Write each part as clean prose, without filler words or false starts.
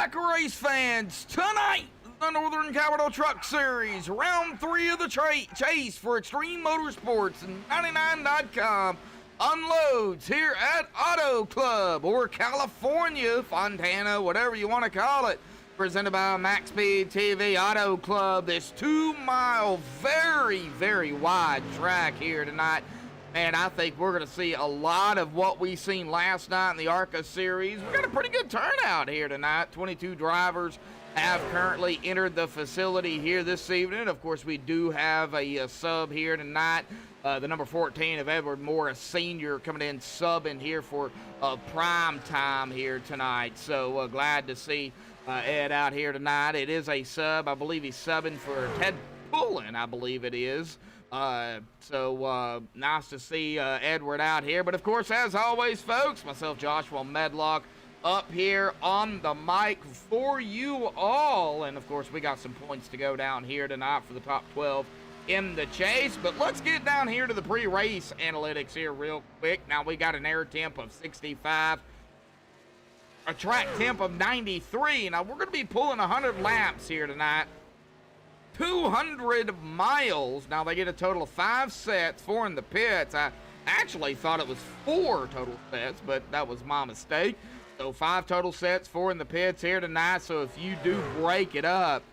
back, race fans. Tonight, the Northern Capital Truck Series, round 3 of the chase for Extreme Motorsports and 99.com unloads here at Auto Club, or California, Fontana, whatever you want to call it. Presented by MaxspeedTV Auto Club. This 2-mile, very, very wide track here tonight. Man, I think we're going to see a lot of what we seen last night in the ARCA series. We got a pretty good turnout here tonight. 22 drivers have currently entered the facility here this evening. Of course, we do have a sub here tonight. The number 14 of Edward Morris Sr. coming in subbing here for prime time here tonight. So glad to see Ed out here tonight. It is a sub. I believe he's subbing for Ted Pullen, I believe it is. So nice to see Edward out here. But of course, as always, folks, myself, Joshua Medlock, up here on the mic for you all. And of course, we got some points to go down here tonight for the top 12 in the chase. But let's get down here to the pre-race analytics here real quick. Now, we got an air temp of 65, a track temp of 93. Now, we're going to be pulling 100 laps here tonight. 200 miles. Now, they get a total of 5 sets, 4 in the pits. I actually thought it was 4 total sets, but that was my mistake. So 5 total sets, 4 in the pits here tonight. So if you do break it up,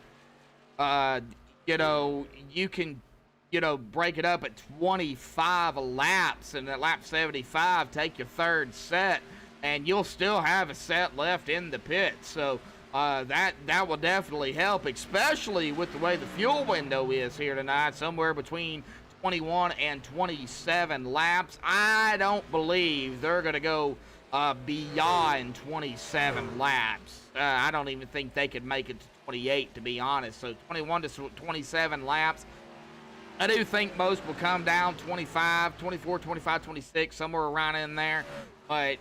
you know, you can, you know, break it up at 25 laps, and at lap 75, take your 3rd set, and you'll still have a set left in the pit. So that will definitely help, especially with the way the fuel window is here tonight, somewhere between 21 and 27 laps. I don't believe they're going to go beyond 27 laps. I don't even think they could make it to 28, to be honest. So 21 to 27 laps. I do think most will come down 25, 24, 25, 26, somewhere around in there. But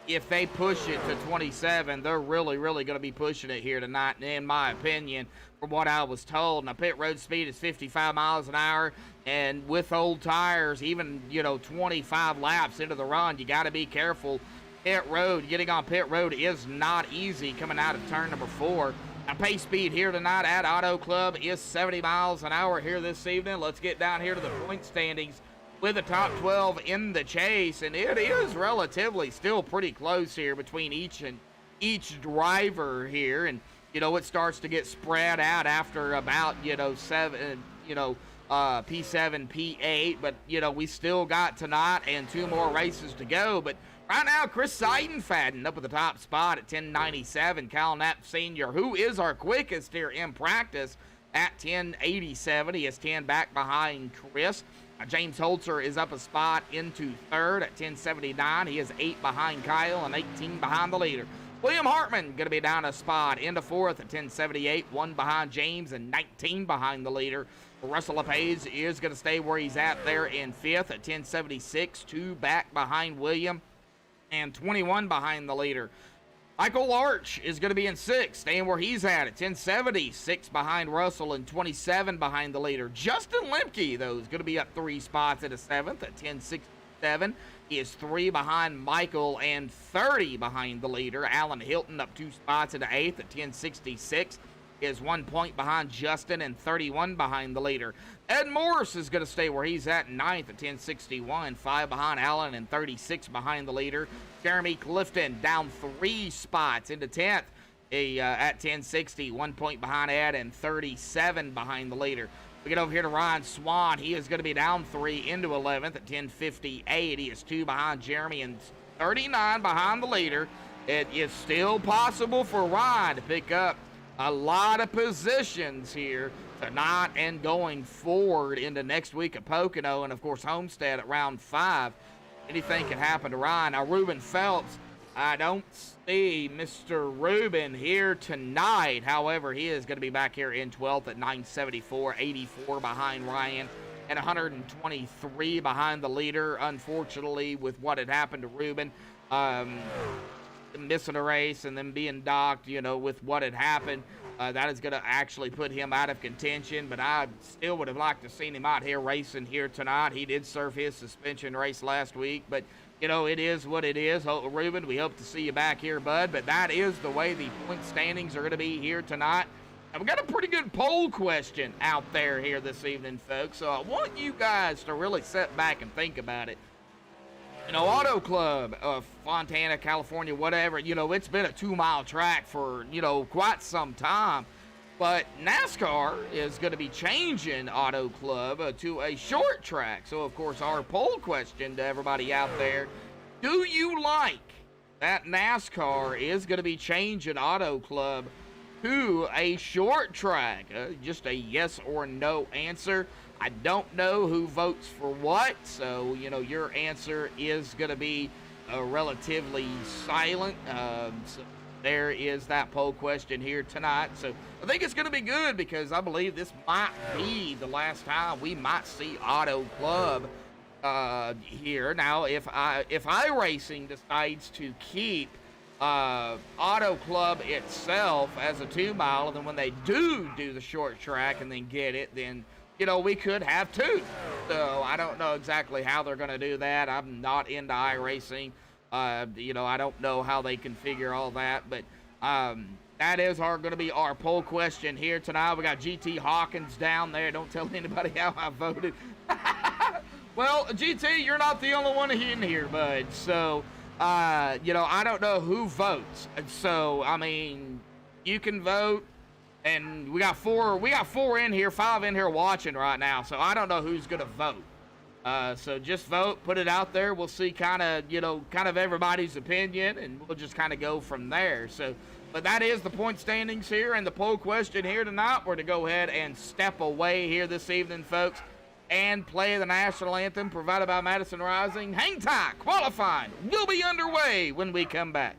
if they push it to 27, they're really, really going to be pushing it here tonight, in my opinion, from what I was told. Now, pit road speed is 55 miles an hour, and with old tires, even, you know, 25 laps into the run, you got to be careful. Pit road, getting on pit road is not easy coming out of turn number 4. Now, pace speed here tonight at Auto Club is 70 miles an hour here this evening. Let's get down here to the point standings with the top 12 in the chase, and it is relatively still pretty close here between each driver here. And you know, it starts to get spread out after about, you know, P7, P8, but you know, we still got tonight and 2 more races to go. But right now, Chris Seidenfaden up at the top spot at 1097. Kyle Knapp Sr., who is our quickest here in practice, at 1087. He is 10 back behind Chris. James Holzer is up a spot into 3rd at 1079. He is 8 behind Kyle and 18 behind the leader. William Hartman going to be down a spot into 4th at 1078, 1 behind James and 19 behind the leader. Russell LePage is going to stay where he's at there in 5th at 1076, 2 back behind William and 21 behind the leader. Michael Arch is going to be in 6th, staying where he's at 1070, 6 behind Russell and 27 behind the leader. Justin Lemke, though, is going to be up 3 spots at a 7th at 1067. He is 3 behind Michael and 30 behind the leader. Alan Hilton up 2 spots at the 8th at 1066. Is 1 point behind Justin and 31 behind the leader. Ed Morris is going to stay where he's at 9th at 1061, 5 behind Allen and 36 behind the leader. Jeremy Clifton down 3 spots into 10th at 1060, 1 point behind Ed and 37 behind the leader. We get over here to Ryan Swan. He is going to be down 3 into 11th at 1058. He is 2 behind Jeremy and 39 behind the leader. It is still possible for Ryan to pick up a lot of positions here tonight and going forward into next week at Pocono and, of course, Homestead at round 5. Anything can happen to Ryan. Now, Ruben Phelps, I don't see Mr. Ruben here tonight. However, he is going to be back here in 12th at 974, 84 behind Ryan and 123 behind the leader. Unfortunately, with what had happened to Ruben, missing a race and then being docked, you know, with what had happened, that is going to actually put him out of contention. But I still would have liked to have seen him out here racing here tonight. He did serve his suspension race last week, but you know, it is what it is. Ruben, we hope to see you back here, bud. But that is the way the point standings are going to be here tonight. And we got a pretty good poll question out there here this evening, folks. So I want you guys to really sit back and think about it. You know, Auto Club of Fontana, California, whatever, you know, it's been a 2-mile track for, you know, quite some time. But NASCAR is going to be changing Auto Club to a short track. So, of course, our poll question to everybody out there, do you like that NASCAR is going to be changing Auto Club to a short track? Just a yes or no answer. I don't know who votes for what, so, you know, your answer is going to be relatively silent. So there is that poll question here tonight. So I think it's going to be good because I believe this might be the last time we might see Auto Club here. Now, if iRacing decides to keep Auto Club itself as a 2-mile, and then when they do the short track and then get it, then, you know, we could have 2. So I don't know exactly how they're going to do that. I'm not into iRacing. You know, I don't know how they configure all that, but that is going to be our poll question here tonight. We got GT Hawkins down there. Don't tell anybody how I voted. Well, GT, you're not the only one in here, bud. So, you know, I don't know who votes. So, I mean, you can vote. And we got 4 in here, 5 in here watching right now. So I don't know who's going to vote. So just vote, put it out there. We'll see kind of everybody's opinion, and we'll just kind of go from there. So, but that is the point standings here and the poll question here tonight. We're to go ahead and step away here this evening, folks, and play the national anthem provided by Madison Rising. Hang tight, qualifying will be underway when we come back.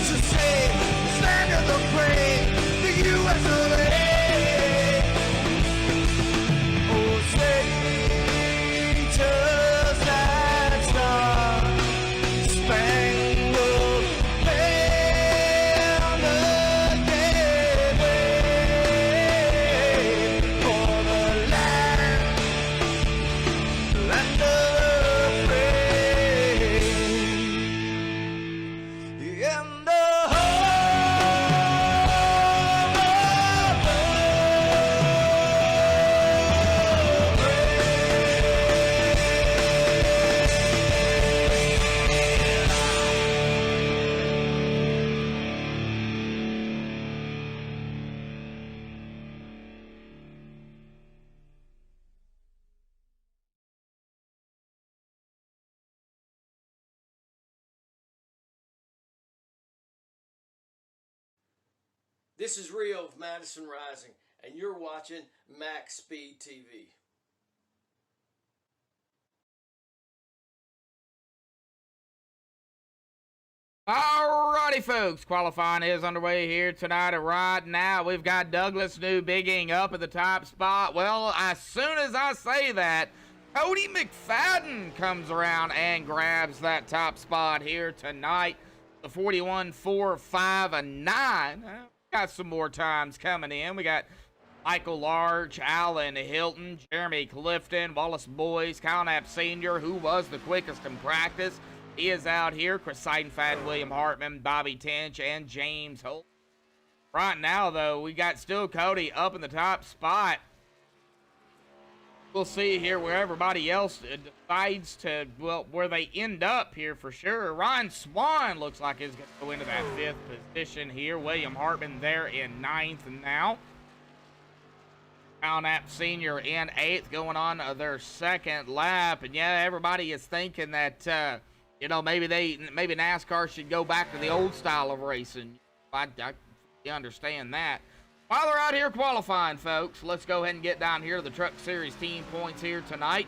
So say, stand of the brave, the U.S. of A. Oh, say, just that star, spangled banner, yeah, for the land of the free, and the This is Rio of Madison Rising, and you're watching Max Speed TV. Alrighty, folks, qualifying is underway here tonight. And right now, we've got Douglas New bigging up at the top spot. Well, as soon as I say that, Cody McFadden comes around and grabs that top spot here tonight. The 41, 4, 5, and 9. Got some more times coming in. We got Michael Large, Alan Hilton, Jeremy Clifton, Wallace Boyes, Kyle Knapp Sr., who was the quickest in practice. He is out here. Chris Seidenfeld, William Hartman, Bobby Tinch, and James Holt. Right now, though, we got still Cody up in the top spot. We'll see here where everybody else decides to, well, where they end up here for sure. Ryan Swan looks like he's going to go into that 5th position here. William Hartman there in 9th now. Kyle Knapp Sr. in 8th, going on their 2nd lap. And yeah, everybody is thinking that, you know, maybe NASCAR should go back to the old style of racing. I understand that. While they're out here qualifying, folks, let's go ahead and get down here to the Truck Series team points here tonight.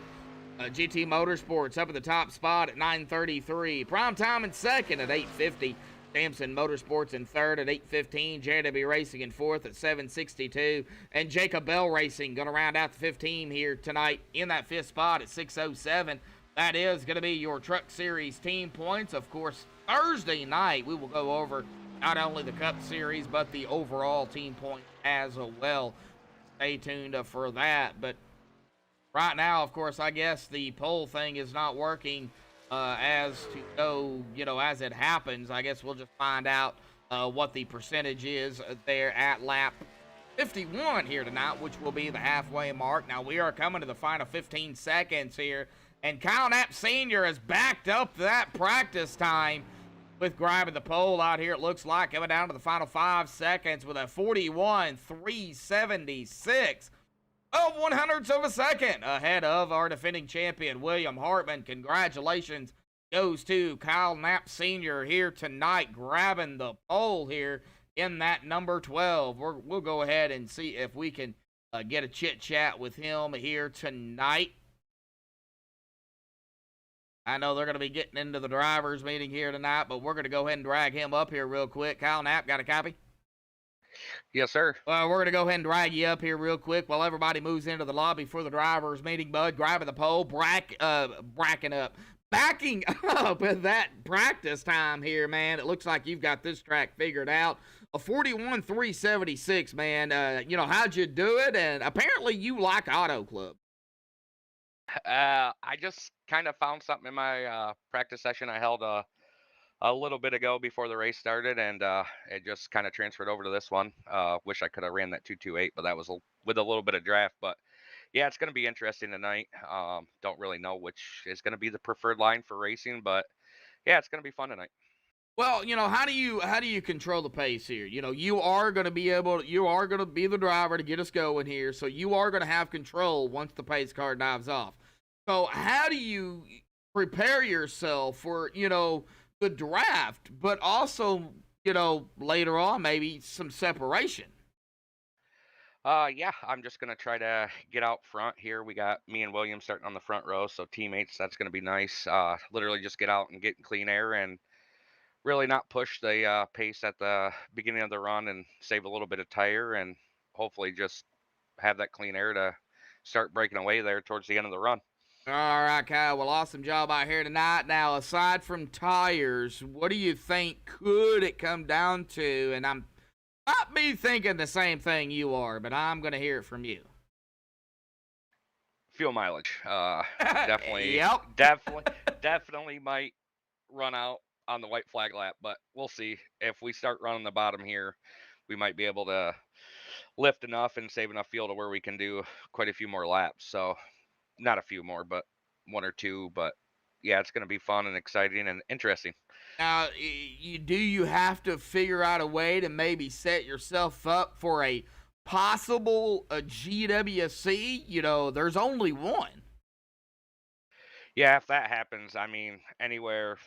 GT Motorsports up at the top spot at 933. Prime Time in 2nd at 850. Samson Motorsports in 3rd at 815. JW Racing in 4th at 762. And Jacob Bell Racing going to round out the 5th team here tonight in that 5th spot at 607. That is going to be your Truck Series team points. Of course, Thursday night we will go over not only the Cup Series, but the overall team point as well. Stay tuned for that. But right now, of course, I guess the poll thing is not working as to go, you know, as it happens. I guess we'll just find out what the percentage is there at lap 51 here tonight, which will be the halfway mark. Now, we are coming to the final 15 seconds here, and Kyle Knapp Sr. has backed up that practice time with grabbing the pole out here. It looks like coming down to the final 5 seconds with a 41.376 of 100ths of a second ahead of our defending champion, William Hartman. Congratulations goes to Kyle Knapp Sr. here tonight, grabbing the pole here in that number 12. We'll go ahead and see if we can get a chit chat with him here tonight. I know they're going to be getting into the drivers meeting here tonight, but we're going to go ahead and drag him up here real quick. Kyle Knapp, got a copy? Yes, sir. Well, we're going to go ahead and drag you up here real quick while everybody moves into the lobby for the drivers meeting, bud. Grabbing the pole, backing up at that practice time here, man. It looks like you've got this track figured out. A 41.376, man. You know, how'd you do it? And apparently you like Auto Club. I just kind of found something in my practice session I held a little bit ago before the race started, and it just kind of transferred over to this one. Wish I could have ran that 228, but that was with a little bit of draft. But yeah, it's going to be interesting tonight. Don't really know which is going to be the preferred line for racing, but yeah, it's going to be fun tonight. Well, you know, how do you control the pace here? You know, you are going to be the driver to get us going here, so you are going to have control once the pace car dives off. So how do you prepare yourself for, you know, the draft, but also, you know, later on maybe some separation? Yeah, I'm just going to try to get out front here. We got me and William starting on the front row, so teammates, that's going to be nice. Literally just get out and get clean air and really not push the pace at the beginning of the run and save a little bit of tire, and hopefully just have that clean air to start breaking away there towards the end of the run. All right, Kyle. Well, awesome job out here tonight. Now, aside from tires, what do you think could it come down to? And I'm not be thinking the same thing you are, but I'm going to hear it from you. Fuel mileage, definitely, Yep. definitely might run out on the white flag lap, but we'll see. If we start running the bottom here, we might be able to lift enough and save enough fuel to where we can do quite a few more laps. So not a few more, but one or two. But yeah, it's going to be fun and exciting and interesting. Now, you have to figure out a way to maybe set yourself up for a possible GWC? You know, there's only one. Yeah, if that happens, anywhere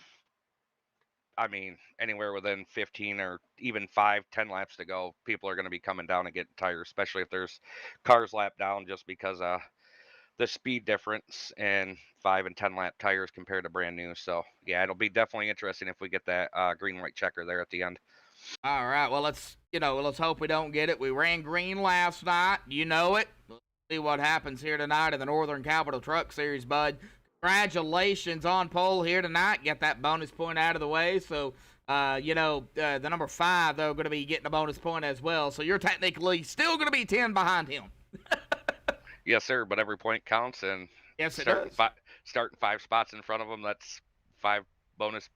within 15 or even 5-10 laps to go, people are going to be coming down and getting tires, especially if there's cars lap down, just because the speed difference in 5 and 10 lap tires compared to brand new. So yeah, it'll be definitely interesting if we get that green white checker there at the end. All right, well, let's hope we don't get it. We ran green last night. You know it. Let's see what happens here tonight in the Northern Capital Truck Series, bud. Congratulations on pole here tonight. Get that bonus point out of the way. So, the number 5, though, going to be getting a bonus point as well. So you're technically still going to be 10 behind him. Yes, sir, but every point counts, and yes, it does. Starting 5 spots in front of him, that's 5 points.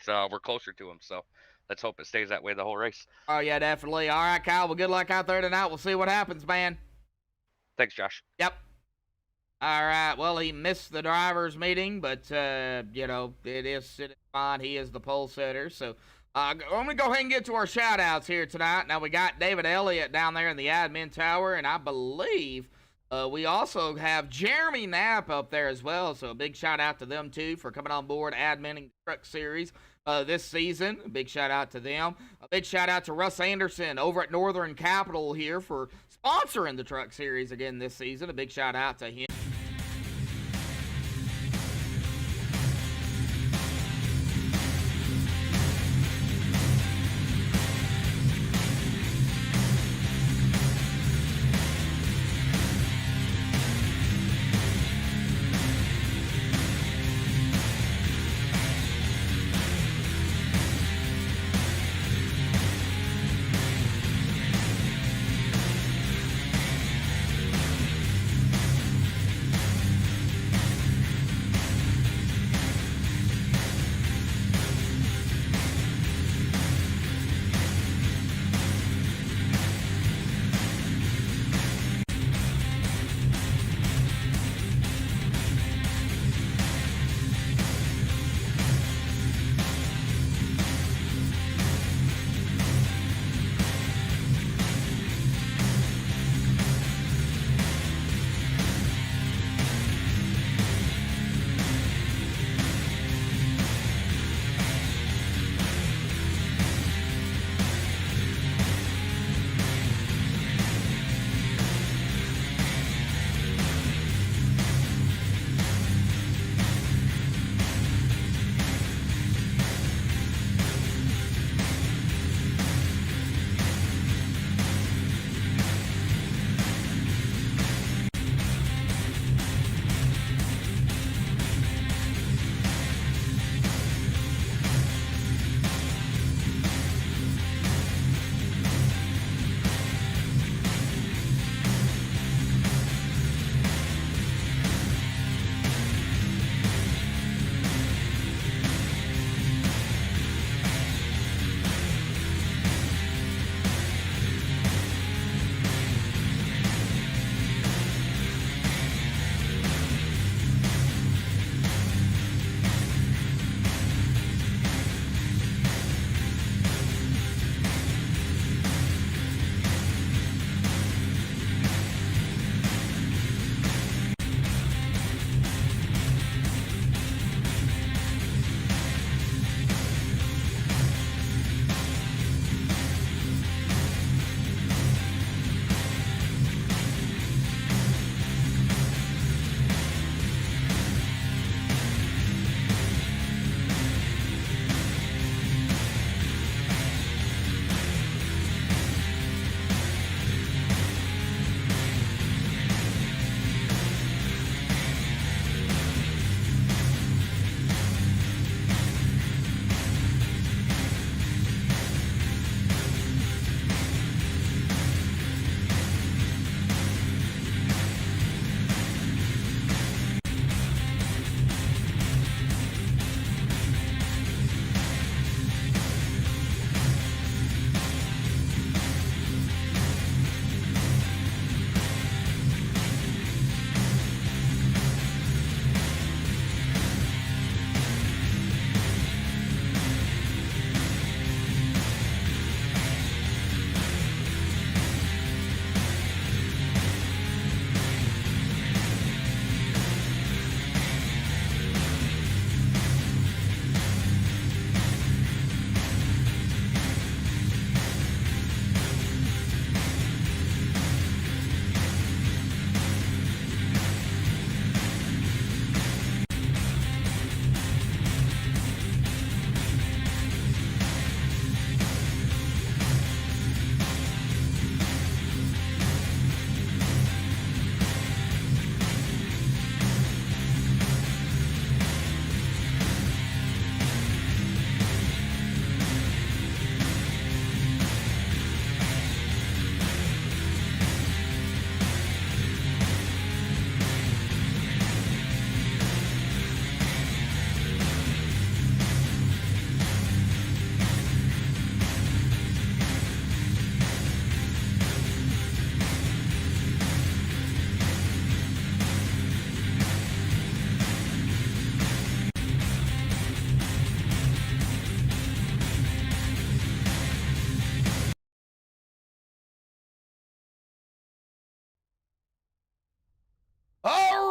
We're closer to him, so let's hope it stays that way the whole race. Oh, yeah, definitely. All right, Kyle, well, good luck out there tonight. We'll see what happens, man. Thanks, Josh. Yep. All right, well, he missed the driver's meeting, but, it is fine. He is the pole setter, so I'm going to go ahead and get to our shout-outs here tonight. Now, we got David Elliott down there in the admin tower, and I believe we also have Jeremy Knapp up there as well, so a big shout-out to them, too, for coming on board adminning the Truck Series this season. A big shout-out to them. A big shout-out to Russ Anderson over at Northern Capital here for sponsoring the Truck Series again this season. A big shout-out to him.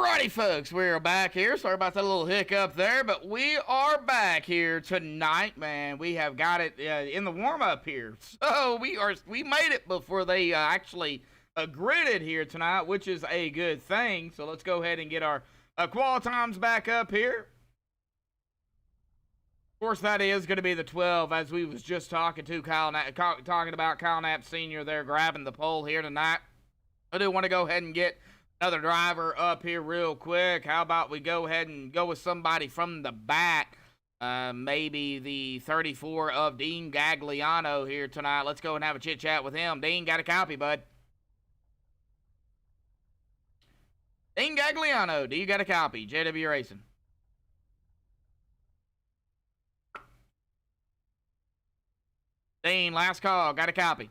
Alrighty, folks, we're back here. Sorry about that little hiccup there, but we are back here tonight, man. We have got it in the warm-up here, so we made it before they actually gridded here tonight, which is a good thing. So let's go ahead and get our qual times back up here. Of course, that is going to be the 12, as we was just talking to talking about Kyle Knapp Sr. there grabbing the pole here tonight. I do want to go ahead and get another driver up here real quick. How about we go ahead and go with somebody from the back? Maybe the 34 of Dean Gagliano here tonight. Let's go and have a chit chat with him. Dean, got a copy, bud? Dean Gagliano, do you got a copy? JW Racing. Dean, last call. Got a copy?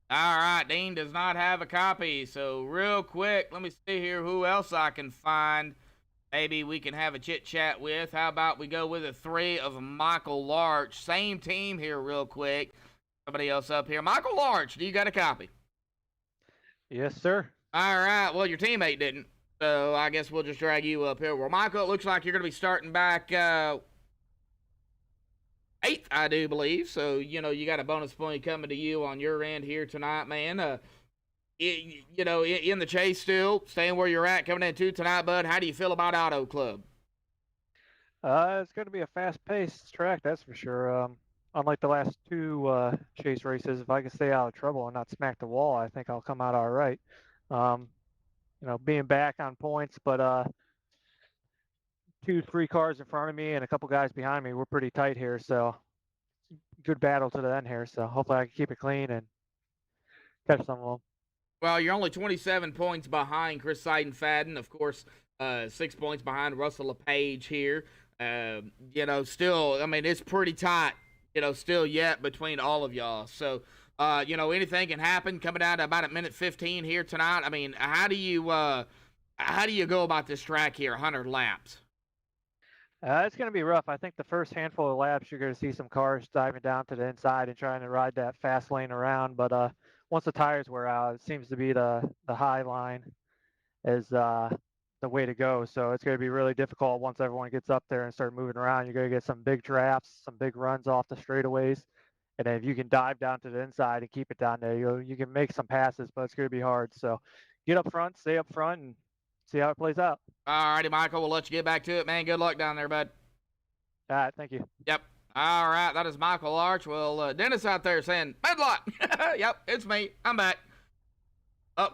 All right, Dean does not have a copy. So real quick, let me see here who else I can find. Maybe we can have a chit chat with. How about we go with a 3 of Michael Larch? Same team here real quick. Somebody else up here. Michael Larch, do you got a copy? Yes, sir. All right. Well, your teammate didn't. So I guess we'll just drag you up here. Well, Michael, it looks like you're going to be starting back 8th, I do believe. So, you know, you got a bonus point coming to you on your end here tonight, man. You know, in the chase still, staying where you're at coming into tonight, bud. How do you feel about Auto Club? It's going to be a fast-paced track, that's for sure. Unlike the last 2 chase races, if I can stay out of trouble and not smack the wall, I think I'll come out all right. You know, being back on points, but 2, 3 cars in front of me and a couple guys behind me, we're pretty tight here, so good battle to the end here. So hopefully I can keep it clean and catch some of them. Well, you're only 27 points behind Chris Seidenfaden, of course, 6 points behind Russell LePage here. You know, still, I mean, it's pretty tight, you know, still yet between all of y'all. So, you know, anything can happen coming down to about a minute 15 here tonight. I mean, how do you go about this track here, 100 laps? It's going to be rough. I think the first handful of laps, you're going to see some cars diving down to the inside and trying to ride that fast lane around. But once the tires wear out, it seems to be the high line is the way to go. So it's going to be really difficult once everyone gets up there and start moving around. You're going to get some big drafts, some big runs off the straightaways. And then if you can dive down to the inside and keep it down there, you can make some passes, but it's going to be hard. So get up front, stay up front, and see how it plays out. All righty, Michael, we'll let you get back to it, man. Good luck down there, bud. All right, thank you. Yep. All right, that is Michael Arch. Well, Dennis out there saying, bad luck. Yep, it's me. I'm back.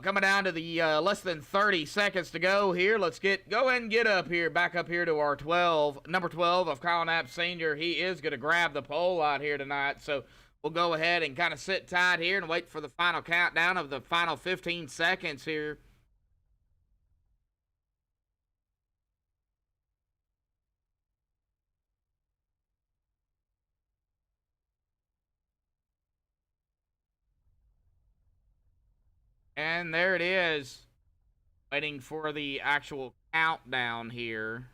Coming down to the less than 30 seconds to go here. Let's go ahead and get up here, back up here to our number 12 of Kyle Knapp Sr. He is going to grab the pole out here tonight. So we'll go ahead and kind of sit tight here and wait for the final countdown of the final 15 seconds here. And there it is. Waiting for the actual countdown here.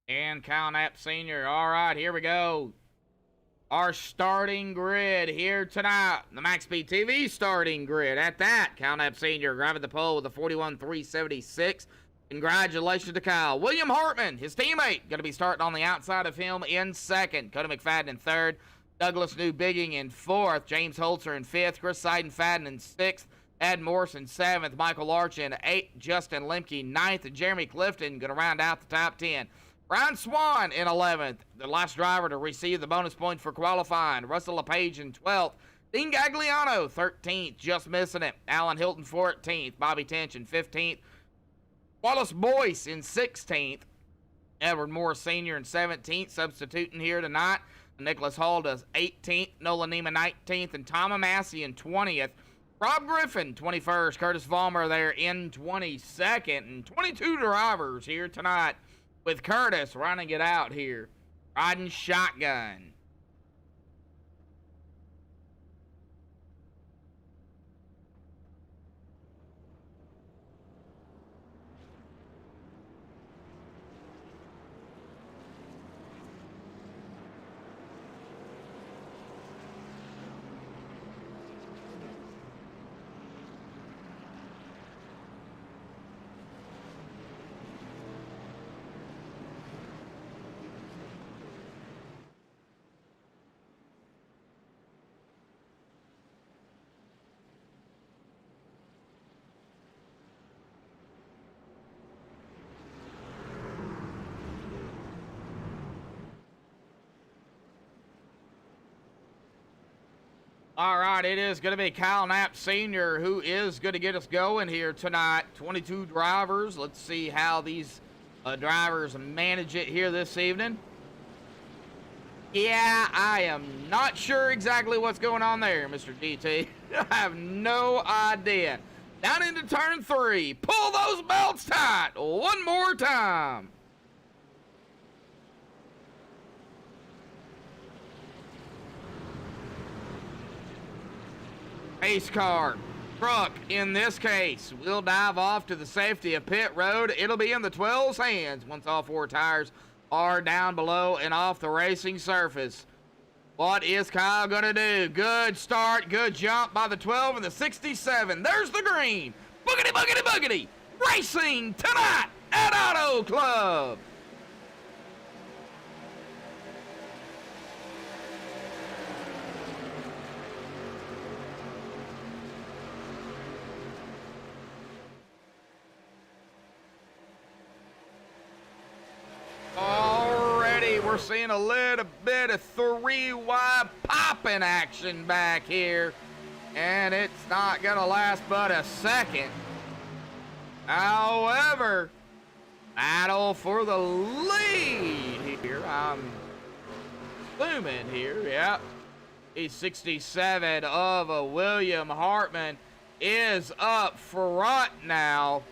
And Kyle Knapp Sr. All right, here we go. Our starting grid here tonight. The MaxspeedTV starting grid. At that, Kyle Knapp Sr. grabbing the pole with a 41.376. Congratulations to Kyle. William Hartman, his teammate, going to be starting on the outside of him in second. Cody McFadden in third. Douglas Newbigging in fourth. James Holzer in fifth. Chris Seidenfaden in sixth. Ed Morse in seventh. Michael Arch in eighth. Justin Lemke ninth. And Jeremy Clifton going to round out the top 10. Brian Swan in 11th, the last driver to receive the bonus point for qualifying. Russell LePage in 12th. Dean Gagliano, 13th, just missing it. Alan Hilton, 14th. Bobby Tench in 15th. Wallace Boyce in 16th. Edward Moore Sr. in 17th, substituting here tonight. Nicholas Hall does 18th. Nolan Nima 19th. And Tom Massey in 20th. Rob Griffin, 21st. Curtis Vollmer there in 22nd. And 22 drivers here tonight, with Curtis running it out here, riding shotgun. All right, it is going to be Kyle Knapp Sr. who is going to get us going here tonight. 22 drivers. Let's see how these drivers manage it here this evening. Yeah, I am not sure exactly what's going on there, Mr. GT. I have no idea. Down into turn 3. Pull those belts tight one more time. Race car, truck in this case, will dive off to the safety of pit road. It'll be in the 12's hands once all 4 tires are down below and off the racing surface. What is Kyle gonna do? Good start, good jump by the 12 and the 67. There's the green. Boogity, boogity, boogity. Racing tonight at Auto Club. Already we're seeing a little bit of 3-wide popping action back here, and it's not gonna last but a second. However, battle for the lead here. I'm zooming here. Yep. He's 67 of a William Hartman is up front now.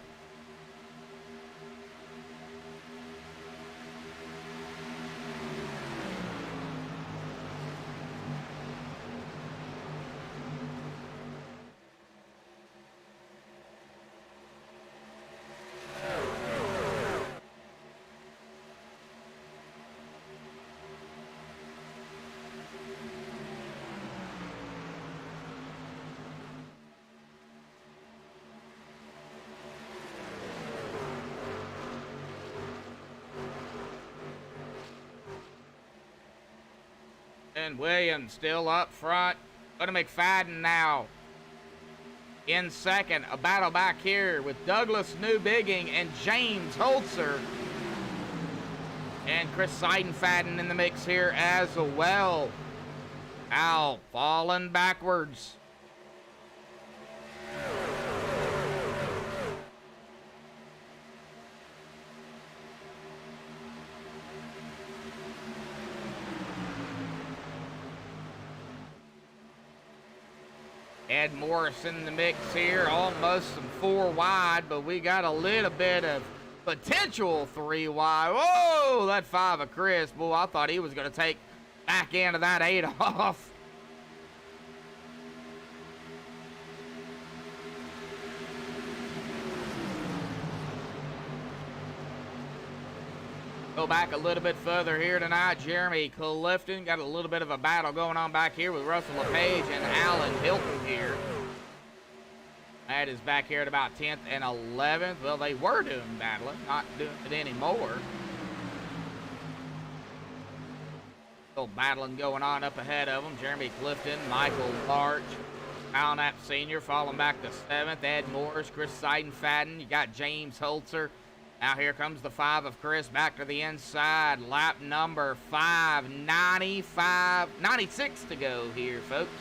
And Williams still up front. Gonna McFadden now in second. A battle back here with Douglas Newbigging and James Holzer. And Chris Seidenfaden in the mix here as well. Al falling backwards. Ed Morris in the mix here, almost some 4 wide, but we got a little bit of potential 3 wide. Whoa, that 5 of Chris. Boy, I thought he was going to take back into that 8 off. Go back a little bit further here tonight. Jeremy Clifton got a little bit of a battle going on back here with Russell LePage and Alan Hilton here. That is back here at about 10th and 11th. Well, they were doing battling, not doing it anymore. Still battling going on up ahead of them. Jeremy Clifton, Michael Larch, Kyle Knapp Sr. falling back to 7th. Ed Morris, Chris Seidenfaden. You got James Holzer. Now here comes the 5 of Chris back to the inside. Lap number 5, 96 to go here, folks.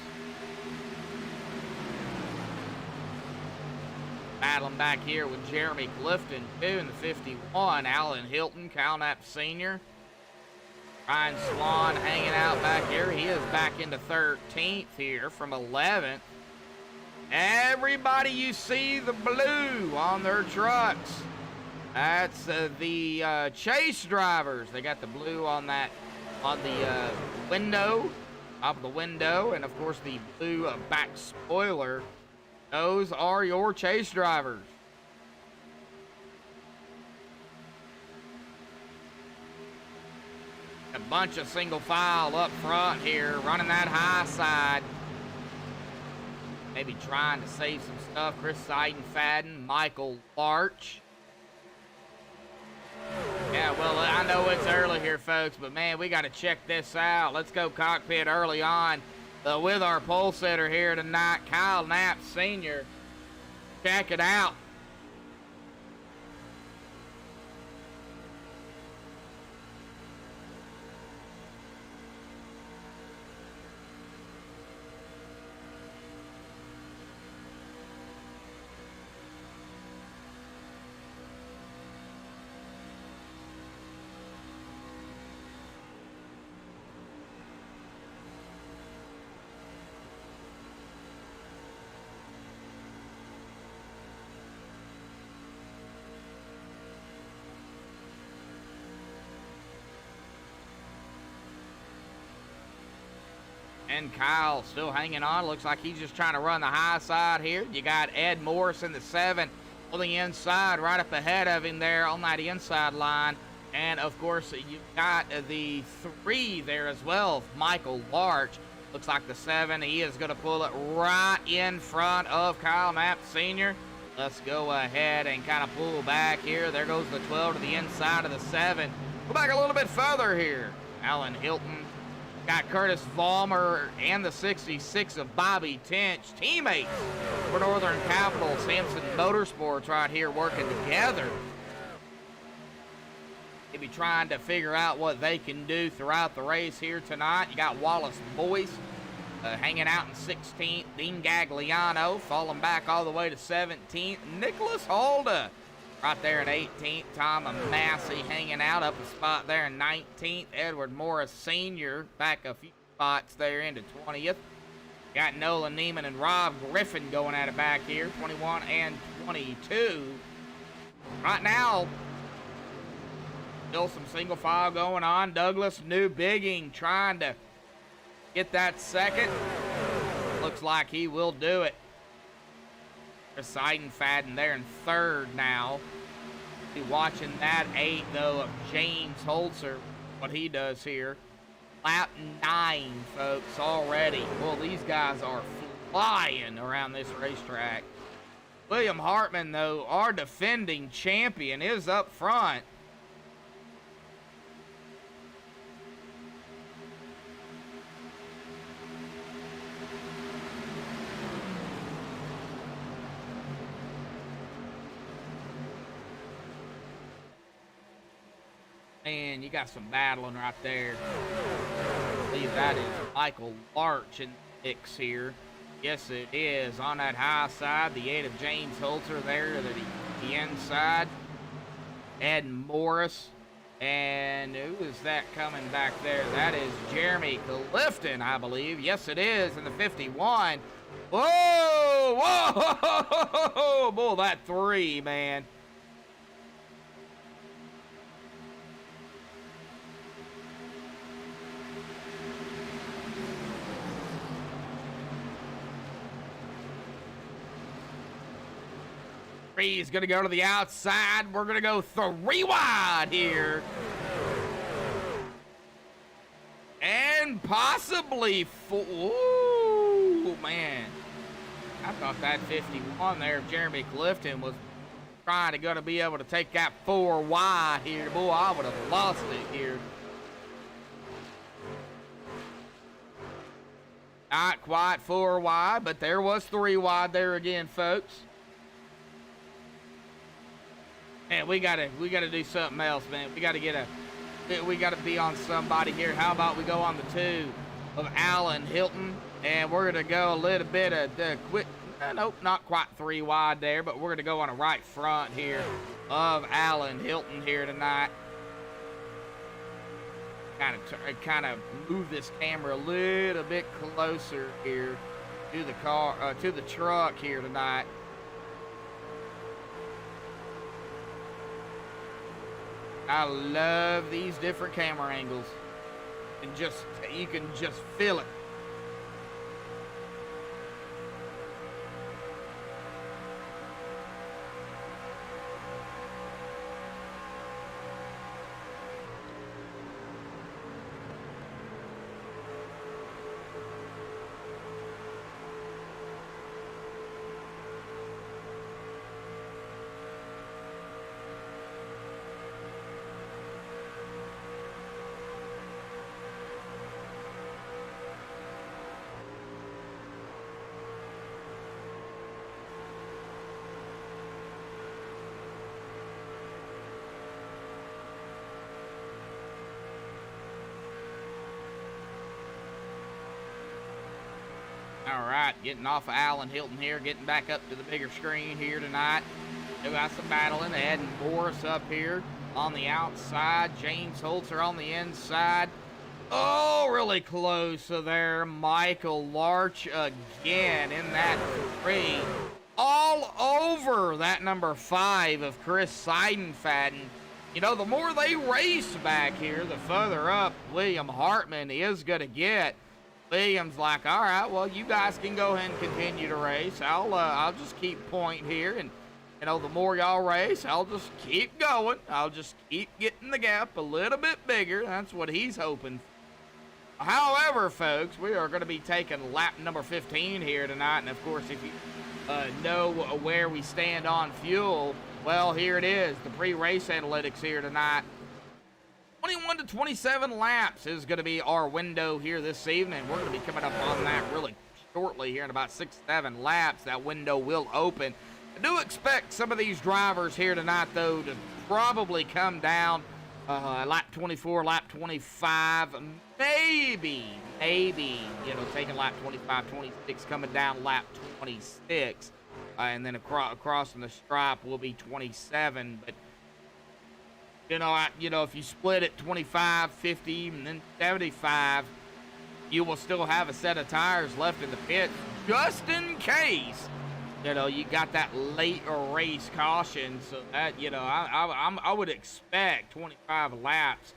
Battling back here with Jeremy Clifton, too, in the 51. Alan Hilton, Kyle Knapp Sr. Ryan Swan hanging out back here. He is back into 13th here from 11th. Everybody you see the blue on their trucks. That's the chase drivers. They got the blue on that, on the window, top of the window, and of course the blue back spoiler. Those are your chase drivers. A bunch of single file up front here, running that high side. Maybe trying to save some stuff. Chris Seidenfaden, Michael Larch. Yeah, well, I know it's early here, folks, but man, we got to check this out. Let's go cockpit early on with our pole sitter here tonight, Kyle Knapp Sr. Check it out. And Kyle still hanging on. Looks like he's just trying to run the high side here. You got Ed Morris in the 7 on the inside, right up ahead of him there on that inside line. And, of course, you've got the 3 there as well, Michael Larch. Looks like the 7. He is going to pull it right in front of Kyle Mapp Sr. Let's go ahead and kind of pull back here. There goes the 12 to the inside of the 7. Go back a little bit further here. Alan Hilton. Got Curtis Vollmer and the 66 of Bobby Tinch, teammates for Northern Capital Sampson Motorsports right here working together. Maybe trying to figure out what they can do throughout the race here tonight. You got Wallace Boyce hanging out in 16th. Dean Gagliano falling back all the way to 17th. Nicholas Holda right there in 18th. Tom Massey hanging out up a spot there in 19th. Edward Morris Sr. back a few spots there into 20th. Got Nolan Neiman and Rob Griffin going at it back here, 21 and 22. Right now, still some single file going on. Douglas Newbigging trying to get that second. Looks like he will do it. Seidenfaden there in 3rd now. Be watching that 8 though of James Holzer, what he does here. Lap 9, folks, already. Well, these guys are flying around this racetrack. William Hartman, though, our defending champion, is up front. And you got some battling right there. I believe that is Michael Larch in the mix here. Yes, it is. On that high side, the 8 of James Holzer there to the inside. Ed Morris. And who is that coming back there? That is Jeremy Clifton, I believe. Yes, it is in the 51. Whoa! Whoa! Boy, that 3, man. He's going to go to the outside. We're going to go 3 wide here. And possibly 4. Ooh, man. I thought that 51 there of Jeremy Clifton was trying to be able to take that 4 wide here. Boy, I would have lost it here. Not quite 4 wide, but there was 3 wide there again, folks. Man, we gotta do something else, man. We gotta be on somebody here. How about we go on the 2 of Alan Hilton, and we're gonna go a little bit of the quick. Nope, not quite 3 wide there, but we're gonna go on a right front here of Alan Hilton here tonight. Kind of move this camera a little bit closer here to the car, to the truck here tonight. I love these different camera angles. And you can just feel it. All right, getting off of Alan Hilton here, getting back up to the bigger screen here tonight. We got some battling. Ed and Boris up here on the outside. James Holzer on the inside. Oh, really close there. Michael Larch again in that 3. All over that number 5 of Chris Seidenfaden. You know, the more they race back here, the further up William Hartman is going to get. Williams like, all right, well, you guys can go ahead and continue to race. I'll just keep point here, and you know, the more y'all race, I'll just keep going. I'll just keep getting the gap a little bit bigger. That's what he's hoping. However, folks, we are going to be taking lap number 15 here tonight, and of course, if you know where we stand on fuel, well, here it is, the pre-race analytics here tonight. 21 to 27 laps is going to be our window here this evening. We're going to be coming up on that really shortly here in about 6-7 laps. That window will open. I do expect some of these drivers here tonight, though, to probably come down lap 24, lap 25, maybe, you know, taking lap 25, 26, coming down lap 26, and then crossing the stripe will be 27, but you know, if you split it 25, 50, and then 75, you will still have a set of tires left in the pit just in case, you know, you got that late race caution. So that, you know, I would expect 25 laps.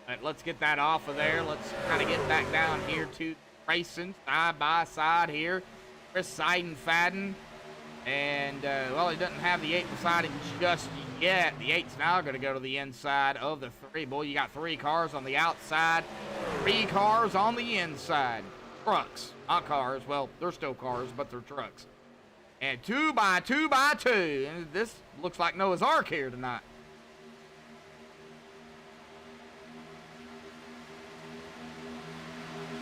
But let's get that off of there. Let's kind of get back down here to racing side by side here. Chris Seidenfaden. And, well, he doesn't have the 8 beside him just yet. The 8's now going to go to the inside of the 3. Boy, you got 3 cars on the outside, 3 cars on the inside. Trucks, not cars. Well, they're still cars, but they're trucks. And 2 by 2 by 2. And this looks like Noah's Ark here tonight.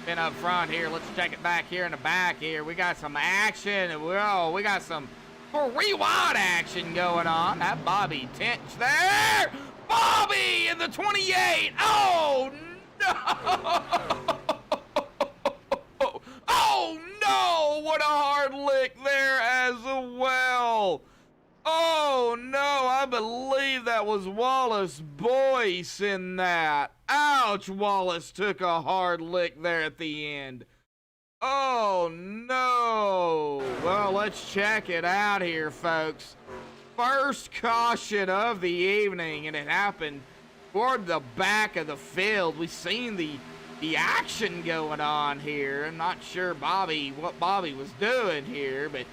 Been up front here. Let's check it back here in the back here. We got some action. Whoa, we got some rewind action going on. That Bobby Tench there. Bobby in the 28. Oh, no. Oh, no. What a hard lick there as well. Oh, no. I believe that was Wallace Boyce in that. Ouch, Wallace took a hard lick there at the end. Oh, no. Well, let's check it out here, folks. First caution of the evening, and it happened toward the back of the field. We've seen the action going on here. I'm not sure what Bobby was doing here, but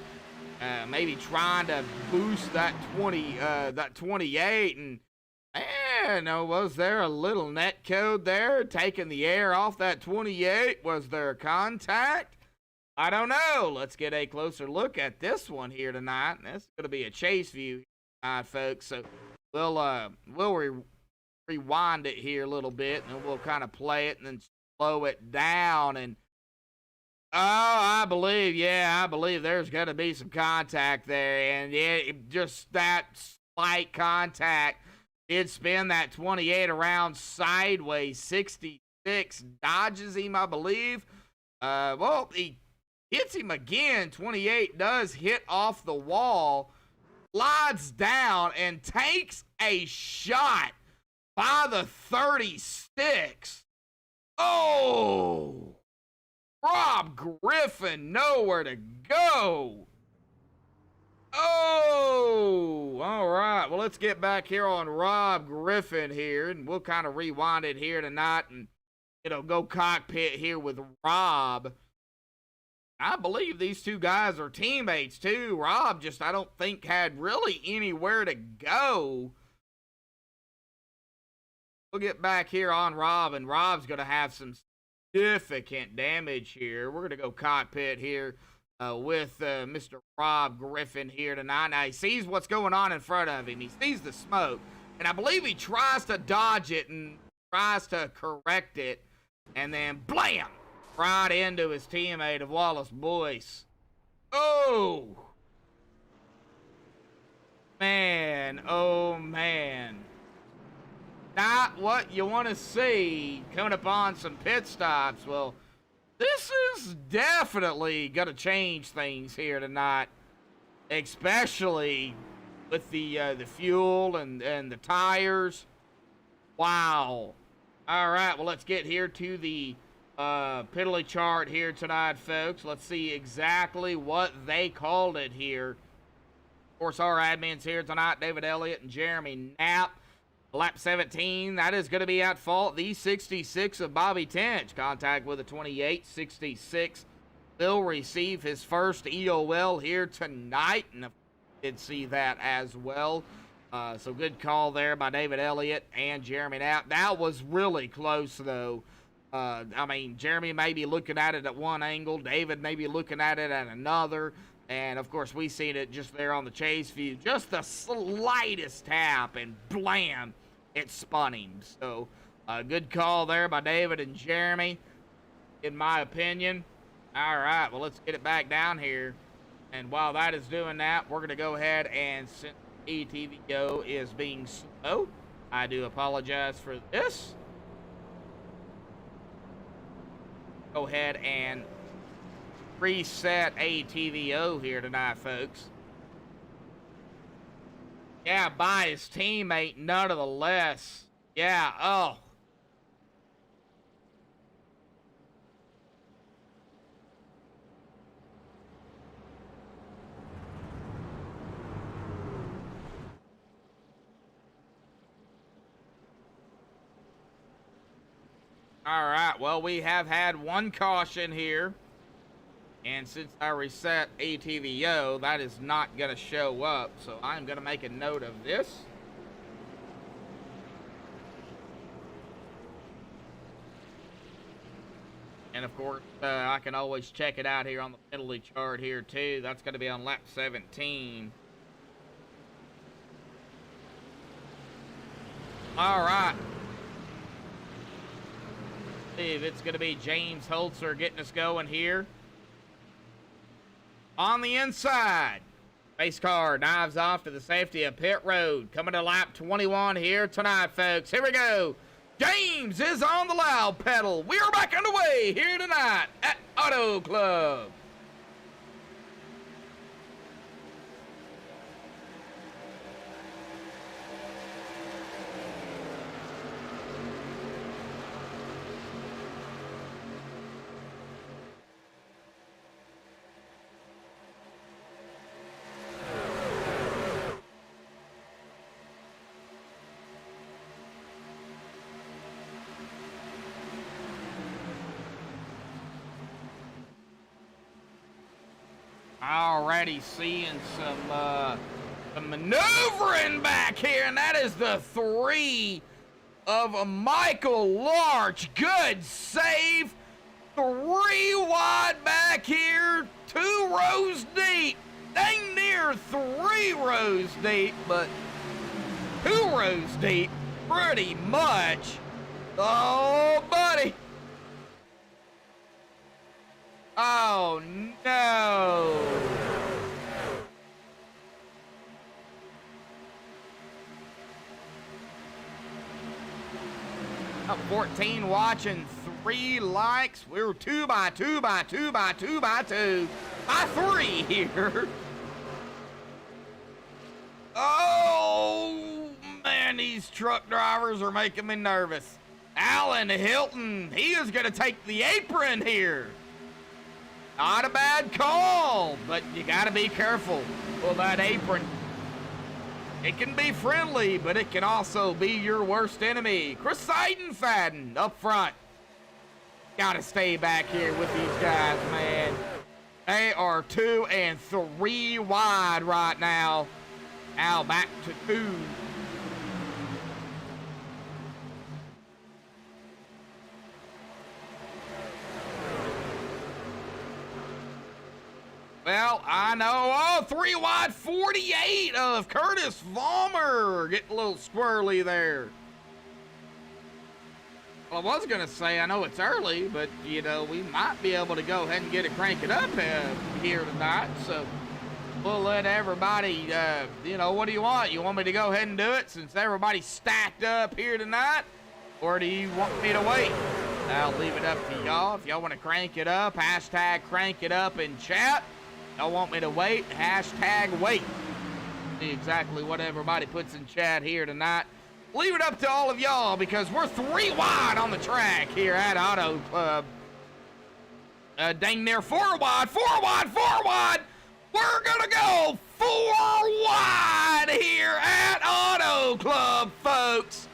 maybe trying to boost that 28, and was there a little net code there taking the air off that 28? Was there a contact? I don't know. Let's get a closer look at this one here tonight. And this is going to be a chase view tonight, folks. So we'll rewind it here a little bit, and we'll kind of play it and then slow it down. And I believe there's going to be some contact there, and just that slight contact did spin that 28 around sideways. 66 dodges him, I believe. Well, he hits him again. 28 does hit off the wall, slides down, and takes a shot by the 36. Oh! Rob Griffin, nowhere to go. Oh, all right. Well, let's get back here on Rob Griffin here, and we'll kind of rewind it here tonight and, you know, go cockpit here with Rob. I believe these two guys are teammates, too. Rob just, I don't think, had really anywhere to go. We'll get back here on Rob, and Rob's going to have some significant damage here. We're going to go cockpit here with Mr. Rob Griffin here tonight. Now, he sees what's going on in front of him. He sees the smoke, and I believe he tries to dodge it and tries to correct it, and then blam, right into his teammate of Wallace Boyce. Oh, man. Oh, man. Not what you want to see coming upon some pit stops. Well, this is definitely going to change things here tonight, especially with the fuel and the tires. Wow. All right, well, let's get here to the piddly chart here tonight, folks. Let's see exactly what they called it here. Of course, our admins here tonight, David Elliott and Jeremy Knapp. Lap 17, that is going to be at fault. The 66 of Bobby Tench. Contact with a 28. 66 will receive his first EOL here tonight. And I did see that as well. So good call there by David Elliott and Jeremy Knapp. That was really close, though. I mean, Jeremy may be looking at it at one angle. David may be looking at it at another. And, of course, we seen it just there on the chase view. Just the slightest tap, and blam, it spun him. So, good call there by David and Jeremy, in my opinion. All right, well, let's get it back down here. And while that is doing that, we're going to go ahead and since ATVO is being slow, I do apologize for this. Go ahead and reset ATVO here tonight, folks. Yeah, by his teammate, none of the less. Yeah, oh. All right, well, we have had one caution here. And since I reset ATVO, that is not going to show up. So I'm going to make a note of this. And of course, I can always check it out here on the penalty chart here too. That's going to be on lap 17. All right. See if it's going to be James Holzer getting us going here. On the inside, race car dives off to the safety of pit road. Coming to lap 21 here tonight, folks. Here we go. James is on the loud pedal. We are back underway here tonight at Auto Club. Already seeing some maneuvering back here, and that is the 3 of a Michael Larch. Good save. 3 wide back here, 2 rows deep. Dang near 3 rows deep, but 2 rows deep pretty much. Oh, buddy. Oh, no. Up 14 watching, 3 likes. We were 2 by 2 by 2 by 2 by 2 by 3 here. Oh, man, these truck drivers are making me nervous. Alan Hilton, he is going to take the apron here. Not a bad call, but you got to be careful with that apron. It can be friendly, but it can also be your worst enemy. Chris Seidenfaden up front. Got to stay back here with these guys, man. They are 2 and 3 wide right now. Al back to 2. Well, I know. Oh, 3 wide, 48 of Curtis Vollmer. Getting a little squirrely there. Well, I was going to say, I know it's early, but, you know, we might be able to go ahead and get it cranking up here tonight. So we'll let everybody, you know, what do you want? You want me to go ahead and do it since everybody's stacked up here tonight? Or do you want me to wait? I'll leave it up to y'all. If y'all want to crank it up, hashtag crank it up in chat. Y'all want me to wait? Hashtag wait. See exactly what everybody puts in chat here tonight. Leave it up to all of y'all because we're 3 wide on the track here at Auto Club. Dang near 4 wide, 4 wide, 4 wide. We're gonna go 4 wide here at Auto Club, folks.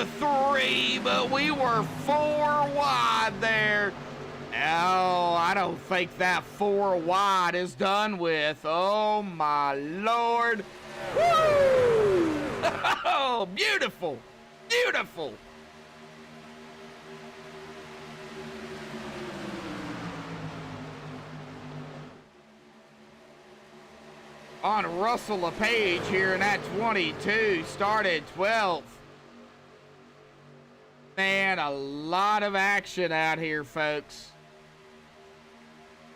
the 3, but we were 4 wide there. Oh, I don't think that 4 wide is done with. Oh, my Lord. Woo! Oh, beautiful. Beautiful. On Russell LePage here in that 22, started 12th. Man, a lot of action out here, folks.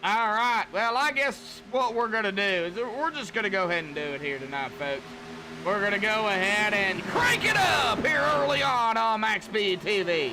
All right, well, I guess what we're going to do is we're just going to go ahead and do it here tonight, folks. We're going to go ahead and crank it up here early on Max Speed TV.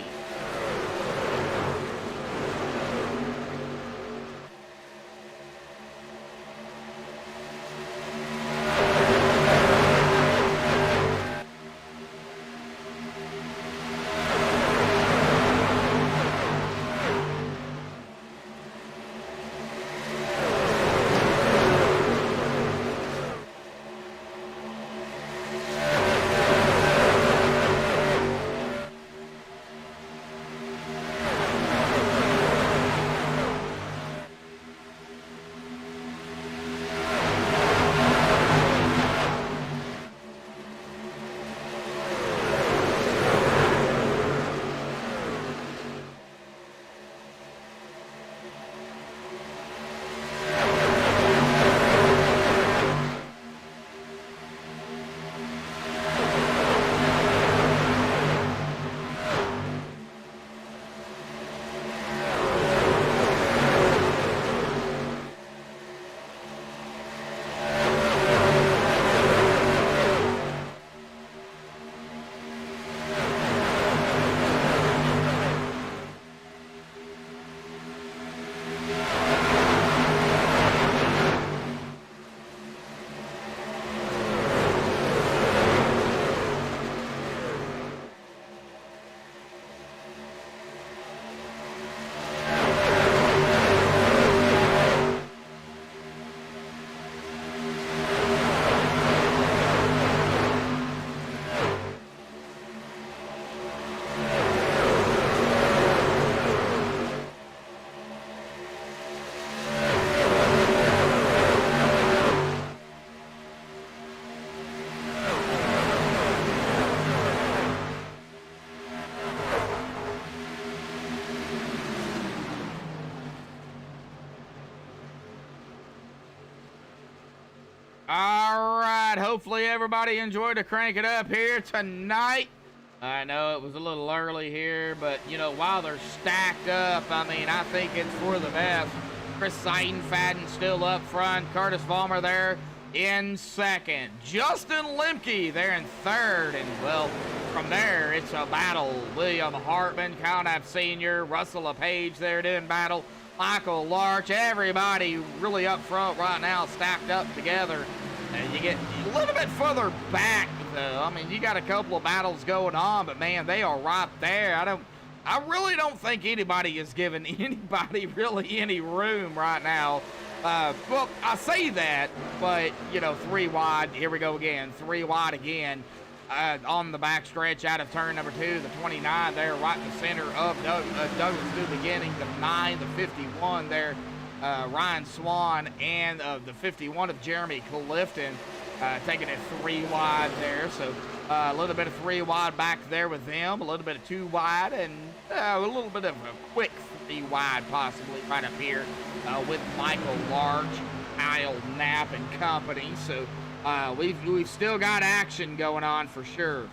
All right, hopefully everybody enjoyed to crank it up here tonight. I know it was a little early here, but, you know, while they're stacked up, I mean, I think it's for the best. Chris Seidenfaden still up front. Curtis Vollmer there in second. Justin Lemke there in third. And, well, from there, it's a battle. William Hartman, Kyle Knapp Sr., Russell LePage there doing battle. Michael Larch, everybody really up front right now, stacked up together. And you get a little bit further back, though. I mean, you got a couple of battles going on, but man, they are right there. I really don't think anybody is giving anybody really any room right now. Well, I say that, but you know, 3 wide. Here we go again, 3 wide again. On the back stretch out of turn number 2, the 29 there right in the center of Douglas New Beginning, the 9, the 51 there, Ryan Swan, and the 51 of Jeremy Clifton, taking it 3 wide there. So a little bit of 3 wide back there with them, a little bit of 2 wide, and a little bit of a quick 3 wide possibly right up here with Michael Larch, Kyle Knapp and company. So we've still got action going on for sure.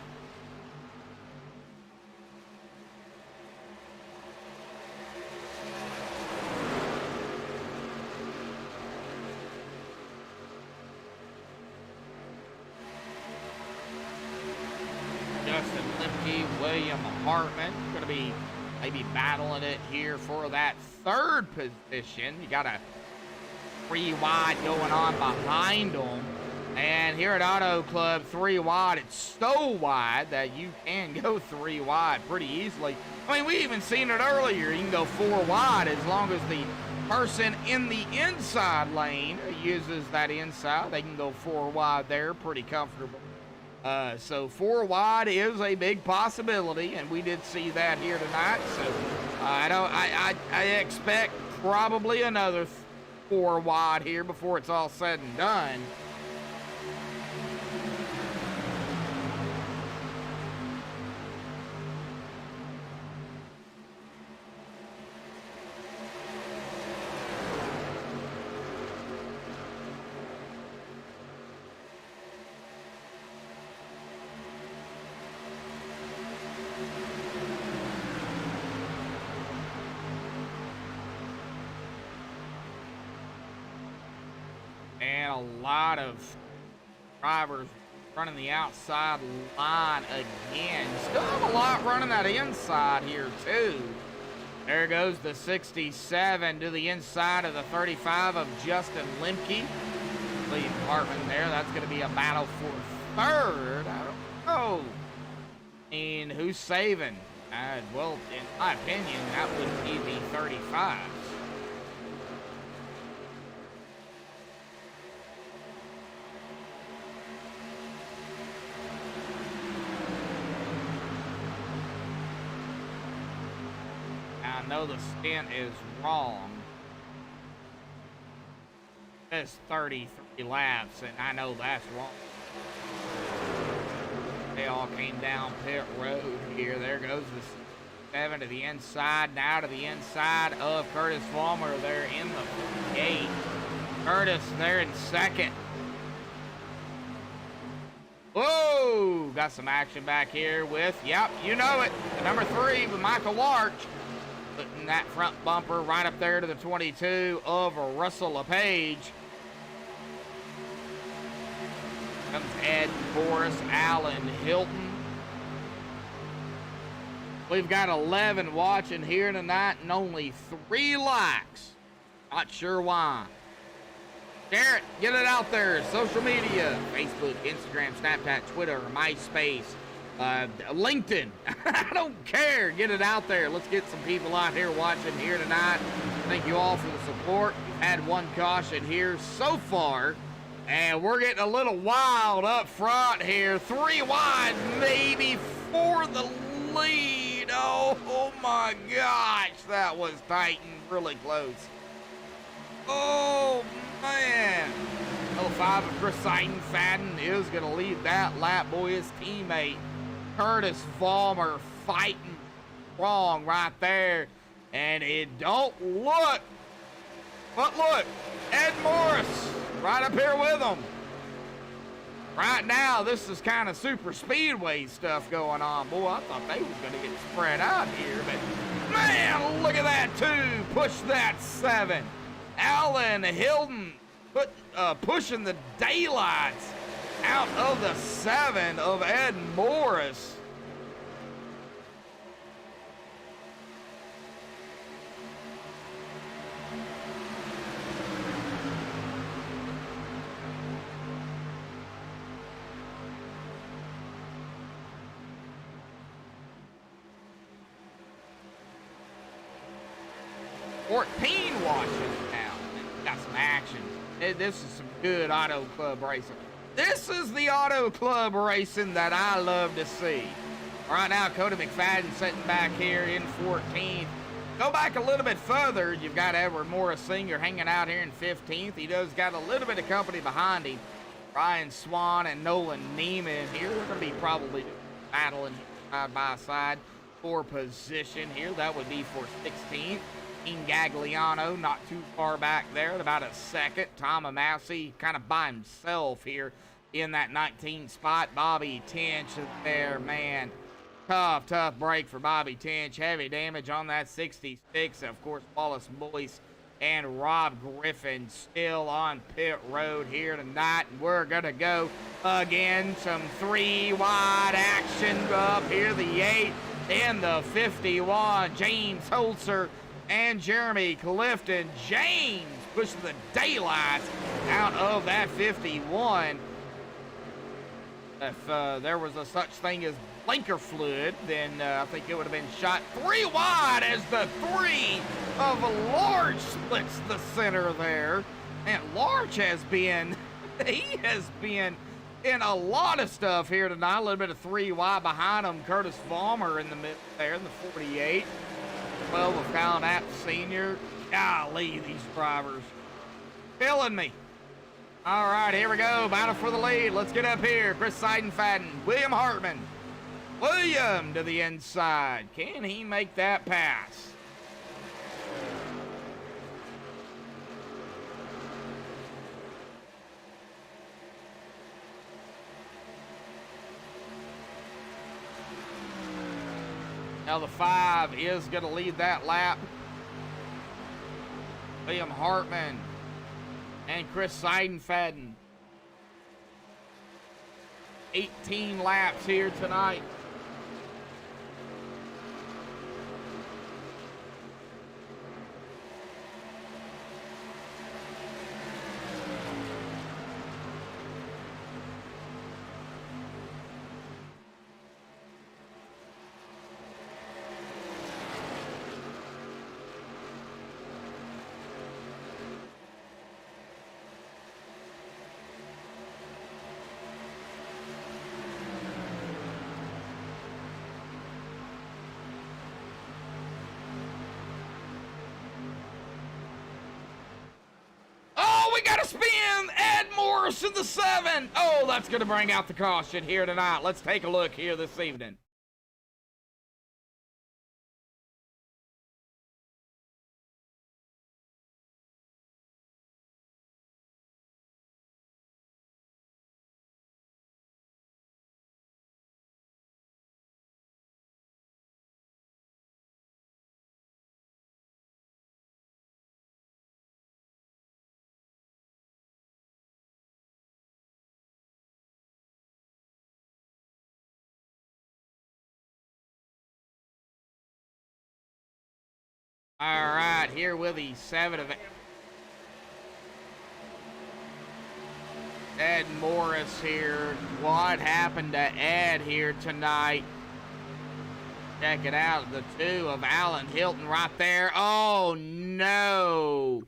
Justin Lemke, William Hartman, going to be maybe battling it here for that 3rd position. You got a 3 wide going on behind them. And here at Auto Club, 3 wide, it's so wide that you can go 3 wide pretty easily. I mean, we even seen it earlier. You can go 4 wide as long as the person in the inside lane uses that inside. They can go 4 wide there pretty comfortable. So 4 wide is a big possibility, and we did see that here tonight. So I expect probably another 4 wide here before it's all said and done. And a lot of drivers running the outside line again. Still have a lot running that inside here too. There goes the 67 to the inside of the 35 of Justin Lemke. Lead Hartman there. That's going to be a battle for third. I don't know. And who's saving? Well, in my opinion, that would be the 35. I know the stint is wrong. It's 33 laps, and I know that's wrong. They all came down pit road here. There goes the 7 to the inside, now to the inside of Curtis Fulmer. They're in the gate. Curtis there in second. Whoa! Got some action back here with, yep, you know it, the number 3 with Michael Larch. Putting that front bumper right up there to the 22 of Russell LePage. Comes Ed Boris, Allen Hilton. We've got 11 watching here tonight and only 3 likes. Not sure why. Garrett, get it out there. Social media, Facebook, Instagram, Snapchat, Twitter, MySpace, LinkedIn. I don't care. Get it out there. Let's get some people out here watching here tonight. Thank you all for the support. We've had 1 caution here so far, and we're getting a little wild up front here. 3 wide, maybe for the lead. Oh my gosh, that was tight and really close. Oh man. Number 5 of Chris Seidenfaden is going to lead that lap. Boy, his teammate Curtis Fulmer fighting wrong right there. And it don't look, but look, Ed Morris right up here with him. Right now, this is kind of super speedway stuff going on. Boy, I thought they was going to get spread out here, but man, look at that too. Push that 7. Allen Hilton pushing the daylights out of the 7 of Ed Morris. Washington now. Got some action. This is some good auto club racing. This is the auto club racing that I love to see. Right now, Cody McFadden sitting back here in 14th. Go back a little bit further, you've got Edward Morris Sr. hanging out here in 15th. He does got a little bit of company behind him. Ryan Swan and Nolan Neiman here. They're going to be probably battling side by side for position here. That would be for 16th. Dean Gagliano not too far back there at about a second. Tom Amassi kind of by himself here in that 19th spot. Bobby Tinch there, man. Tough break for Bobby Tinch. Heavy damage on that 66. Of course, Wallace Boyce and Rob Griffin still on pit road here tonight. And we're going to go again. Some 3 wide action up here. The 8 and the 51. James Holzer and Jeremy Clifton. James pushing the daylights out of that 51. If there was a such thing as blinker fluid, then I think it would have been shot 3 wide as the 3 of Large splits the center there. And Large has been, he has been in a lot of stuff here tonight. A little bit of 3Y behind him. Curtis Vollmer in the mid there in the 48. 12 of Colin App Sr. Golly, these drivers. Killing me. All right, here we go. Battle for the lead. Let's get up here. Chris Seidenfaden, William Hartman. William to the inside. Can he make that pass? Now the 5 is going to lead that lap. William Hartman and Chris Seidenfaden. 18 laps here tonight. Got a spin. Ed Morris in the 7. Oh, that's going to bring out the caution here tonight. Let's take a look here this evening. All right, here with the 7 of Ed Morris here. What happened to Ed here tonight? Check it out, the 2 of Alan Hilton right there. Oh, no.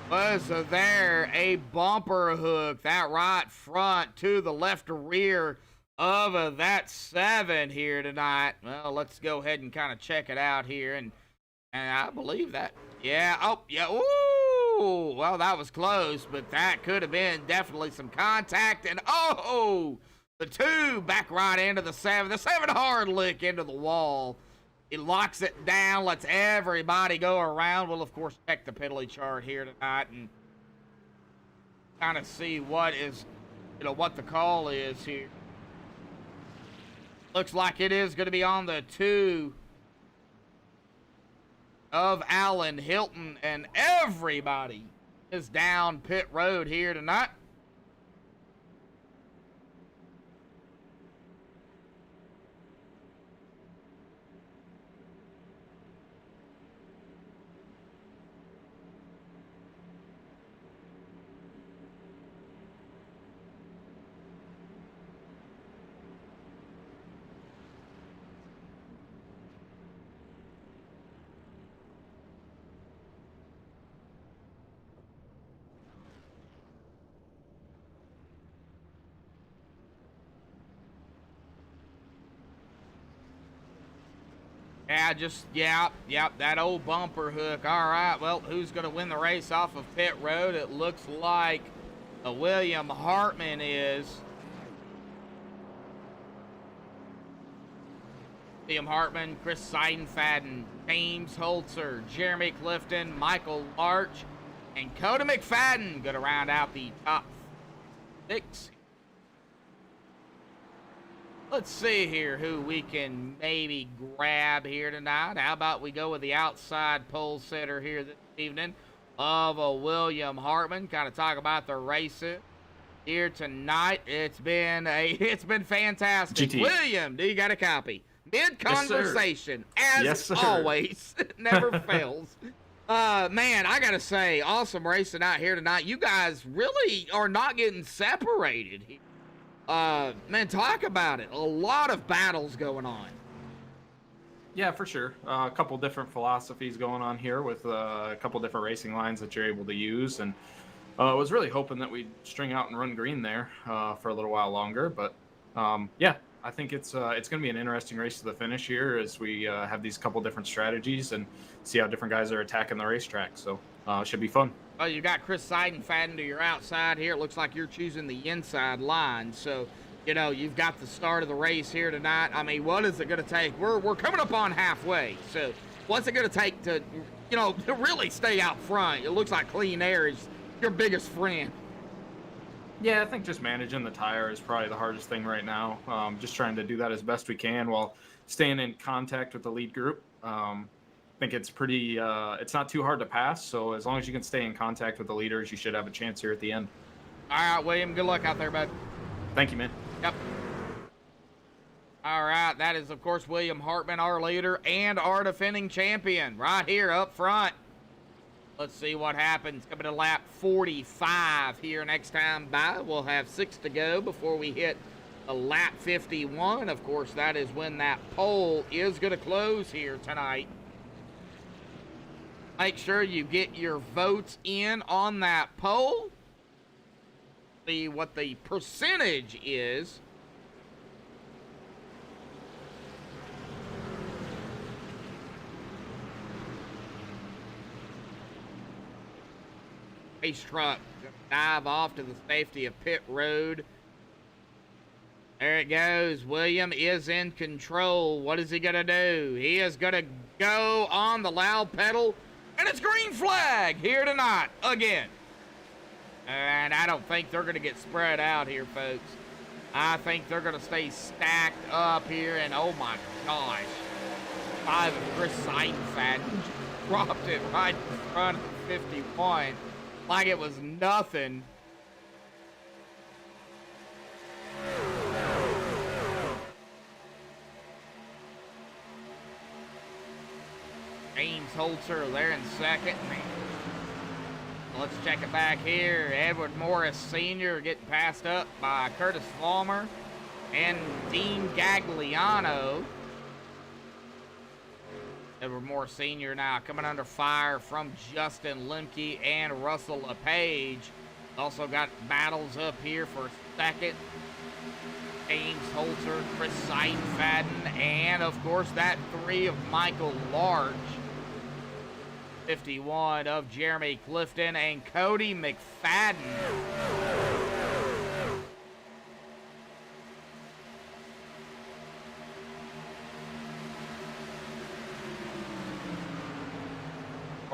Was there a bumper hook, that right front to the left rear of that 7 here tonight? Well, let's go ahead and kind of check it out here. And I believe that. Yeah. Oh, yeah. Ooh. Well, that was close, but that could have been definitely some contact. And oh, the 2 back right into the 7. The 7 hard lick into the wall. It locks it down, lets everybody go around. We'll, of course, check the penalty chart here tonight and kind of see what is, what the call is here. Looks like it is going to be on the 2 of Alan Hilton, and everybody is down pit road here tonight. Yeah, yep, that old bumper hook. All right, well, who's going to win the race off of pit road? It looks like William Hartman is. William Hartman, Chris Seidenfaden, James Holzer, Jeremy Clifton, Michael Larch, and Coda McFadden going to round out the top 6. Let's see here who we can maybe grab here tonight. How about we go with the outside pole sitter here this evening of William Hartman. Kind of talk about the racing here tonight. It's been fantastic. GT. William, do you got a copy? Mid-conversation, Yes, as always. Never fails. Man, I gotta say, awesome racing out here tonight. You guys really are not getting separated here. Man, talk about it. A lot of battles going on. Yeah, for sure. A couple different philosophies going on here with a couple different racing lines that you're able to use. And Was really hoping that we'd string out and run green there for a little while longer, but yeah, I think it's going to be an interesting race to the finish here as we have these couple different strategies and see how different guys are attacking the racetrack. So it should be fun. Well, you got Chris Seidenfaden to your outside here. It looks like you're choosing the inside line. So, you know, you've got the start of the race here tonight. I mean, what is it going to take? We're coming up on halfway. So what's it going to take to, you know, to really stay out front? It looks like clean air is your biggest friend. Yeah, I think just managing the tire is probably the hardest thing right now. Just trying to do that as best we can while staying in contact with the lead group. I think it's pretty, it's not too hard to pass. So as long as you can stay in contact with the leaders, you should have a chance here at the end. All right, William, good luck out there, bud. Thank you, man. Yep. All right, that is, of course, William Hartman, our leader and our defending champion, right here up front. Let's see what happens. Coming to lap 45 here next time by. We'll have 6 to go before we hit a lap 51. Of course, that is when that poll is going to close here tonight. Make sure you get your votes in on that poll. See what the percentage is. Race truck dive off to the safety of pit road. There it goes. William is in control. What is he going to do? He is going to go on the loud pedal. And it's green flag here tonight again. And I don't think they're going to get spread out here, folks. I think they're going to stay stacked up here. And oh my gosh. 5 of Chris Seidenfaden dropped it right in front of 51. Like it was nothing. James Holzer there in second. Let's check it back here. Edward Morris Sr. getting passed up by Curtis Vollmer and Dean Gagliano. Edward Morris Sr. now coming under fire from Justin Lemke and Russell LePage. Also got battles up here for second. James Holzer, Chris Seidenfaden, and of course that 3 of Michael Larch. 51 of Jeremy Clifton and Cody McFadden.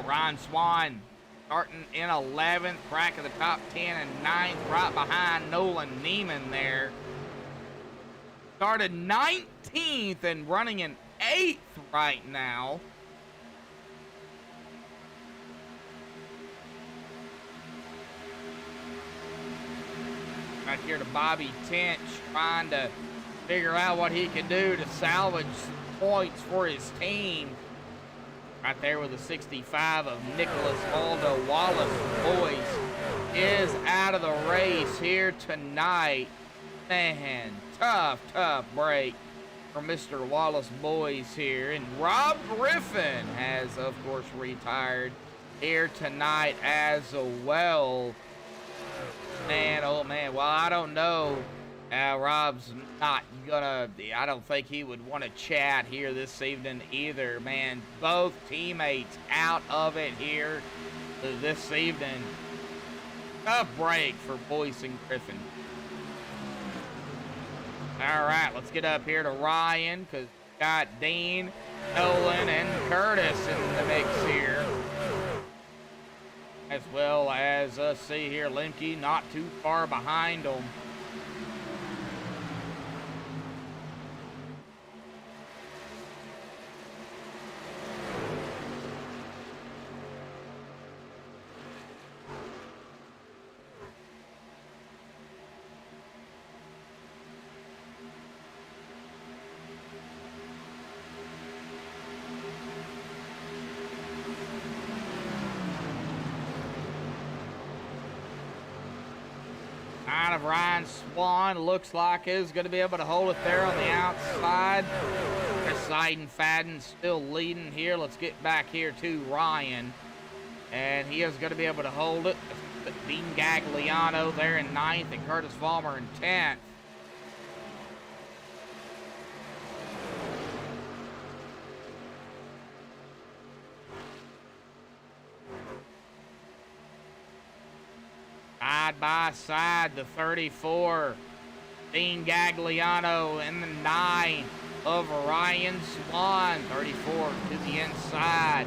Ryan Swan starting in 11th, cracking the top 10 and 9th, right behind Nolan Neiman there. Started 19th and running in 8th right now. Right here to Bobby Tench, trying to figure out what he can do to salvage points for his team. Right there with the 65 of Nicholas Aldo Wallace Boys is out of the race here tonight. Man, tough break for Mr. Wallace Boys here. And Rob Griffin has, of course, retired here tonight as well. Man, oh man, well, I don't know. Rob's not gonna, I don't think he would want to chat here this evening either, man. Both teammates out of it here this evening. Tough break for Boyce and Griffin. All right, let's get up here to Ryan, because we got Dean, Nolan, and Curtis in the mix here. As well as, let's see here, Lemke not too far behind them. Out of Ryan Swan, looks like is going to be able to hold it there on the outside. Chris Seidenfaden still leading here. Let's get back here to Ryan. And he is going to be able to hold it. Dean Gagliano there in 9th and Curtis Vollmer in 10th. Side by side, the 34, Dean Gagliano in the 9 of Ryan Swan. 34 to the inside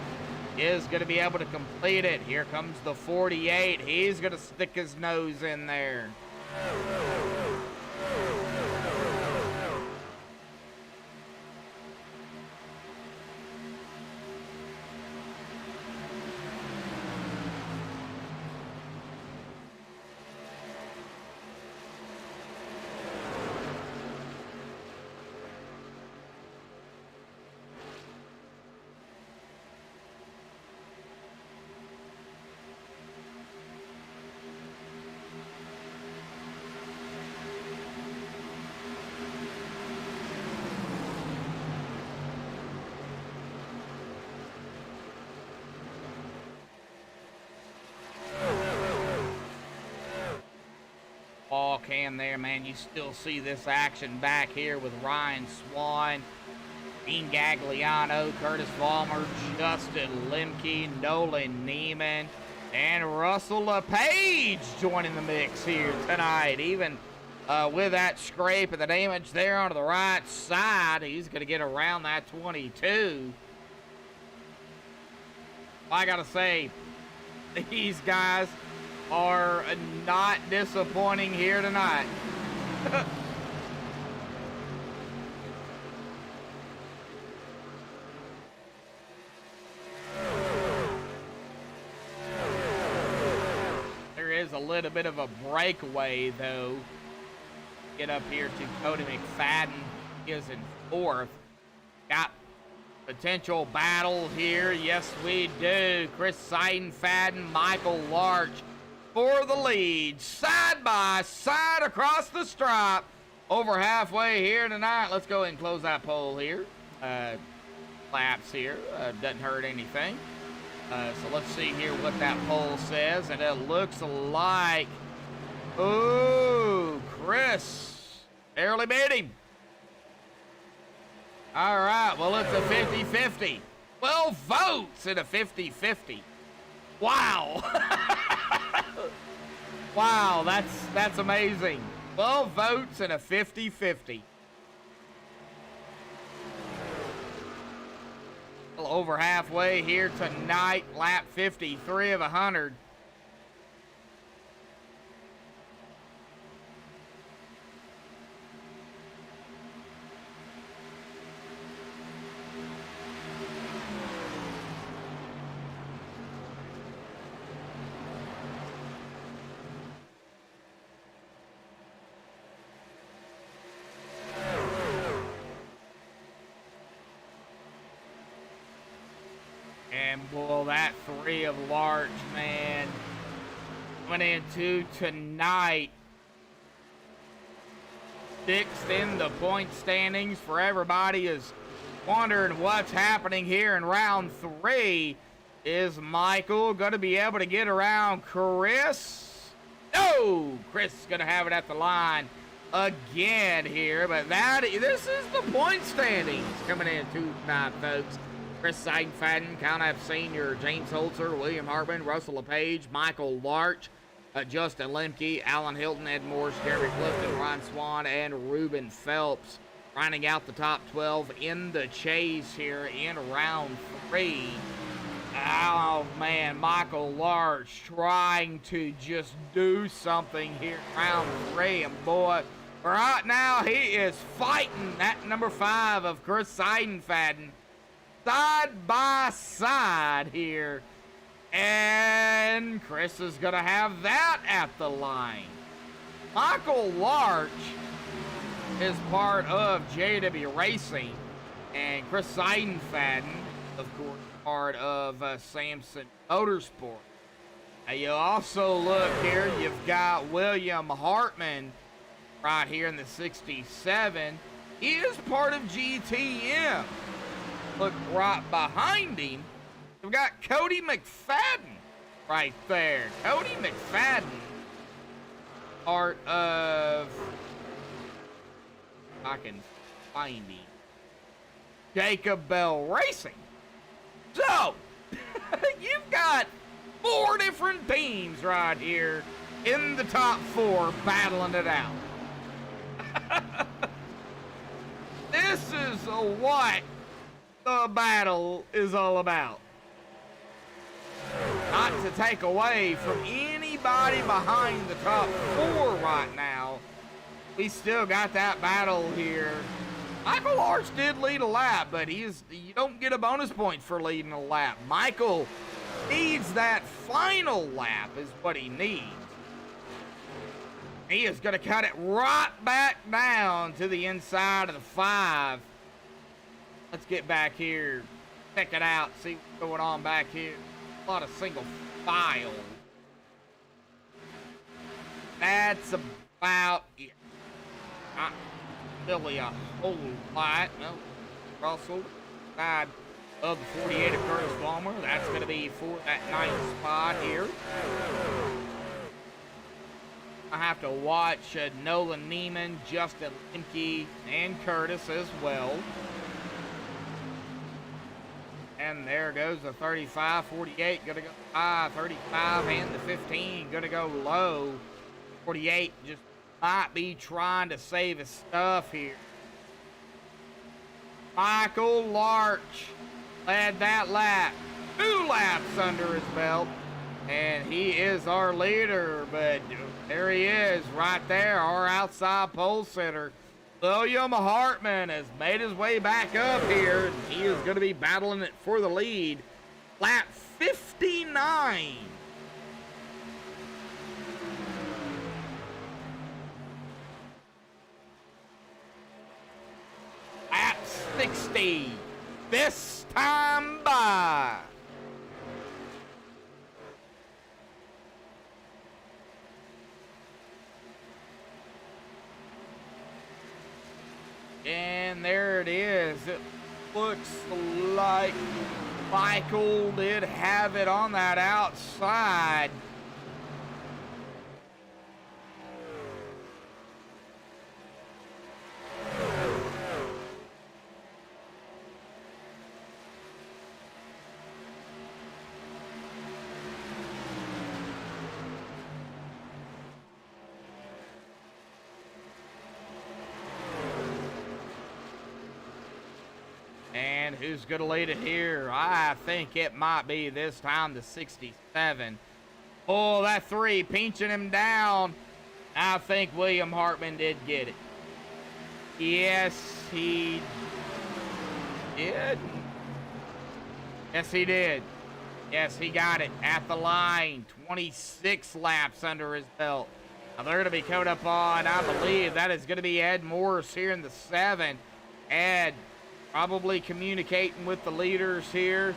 is going to be able to complete it. Here comes the 48. He's going to stick his nose in there. Ball can there, man. You still see this action back here with Ryan Swan, Dean Gagliano, Curtis Vollmer, Justin Lemke, Nolan Neiman, and Russell LePage joining the mix here tonight. Even with that scrape and the damage there onto the right side, he's going to get around that 22. I got to say, these guys are not disappointing here tonight. There is a little bit of a breakaway, though. Get up here to Cody McFadden. He is in 4th. Got potential battle here. Yes, we do. Chris Seidenfaden, Michael Larch for the lead, side by side across the stripe, over halfway here tonight. Let's go ahead and close that poll here. Laps here, doesn't hurt anything. So let's see here what that poll says, and it looks like, ooh, Chris barely beat him. All right, well, it's a 50-50. 12 votes in a 50-50. Wow. Wow, that's amazing. 12 votes and a 50-50. Well, over halfway here tonight, lap 53 of 100. And well, that 3 of Larch, man, went into tonight. 6th in the point standings for everybody is wondering what's happening here in round 3. Is Michael going to be able to get around Chris? No! Chris is going to have it at the line again here, but this is the point standings coming into tonight, folks. Chris Seidenfaden, Calnap Sr., James Holzer, William Hartman, Russell LePage, Michael Larch, Justin Lemke, Alan Hilton, Ed Morse, Jeremy Clifton, Ryan Swan, and Ruben Phelps. Rounding out the top 12 in the chase here in round 3. Oh, man, Michael Larch trying to just do something here in round 3. And, boy, right now he is fighting that number 5 of Chris Seidenfaden. Side by side here, and Chris is going to have that at the line. Michael Larch is part of JW Racing, and Chris Seidenfaden, of course, part of Samson Motorsport. Now you also look here, you've got William Hartman right here in the 67. He is part of GTM. Look right behind him, we've got Cody McFadden right there. Cody McFadden, part of, I can find him, Jacob Bell Racing. So, you've got 4 different teams right here in the top 4 battling it out. This is what the battle is all about. Not to take away from anybody behind the top 4 right now. We still got that battle here. Michael Arch did lead a lap, but you don't get a bonus point for leading a lap. Michael needs that final lap is what he needs. He is going to cut it right back down to the inside of the 5. Let's get back here, check it out, see what's going on back here. A lot of single file. That's about it. Not really a whole lot. No, Russell, side of the 48 of Curtis Palmer. That's going to be for that 9th spot here. I have to watch Nolan Neiman, Justin Lemke, and Curtis as well. And there goes the 35, 48, gonna go high, 35 and the 15, gonna go low. 48 just might be trying to save his stuff here. Michael Larch led that lap, 2 laps under his belt, and he is our leader, but there he is right there, our outside pole sitter. William Hartman has made his way back up here. He is going to be battling it for the lead. Lap 59. Lap 60. This time by. And there it is. It looks like Michael did have it on that outside. And who's going to lead it here? I think it might be this time the 67. Oh, that 3 pinching him down. I think William Hartman did get it. Yes, he did. Yes, he did. Yes, he got it at the line. 26 laps under his belt. Now they're going to be caught up on, I believe, that is going to be Ed Morris here in the 7. Ed probably communicating with the leaders here.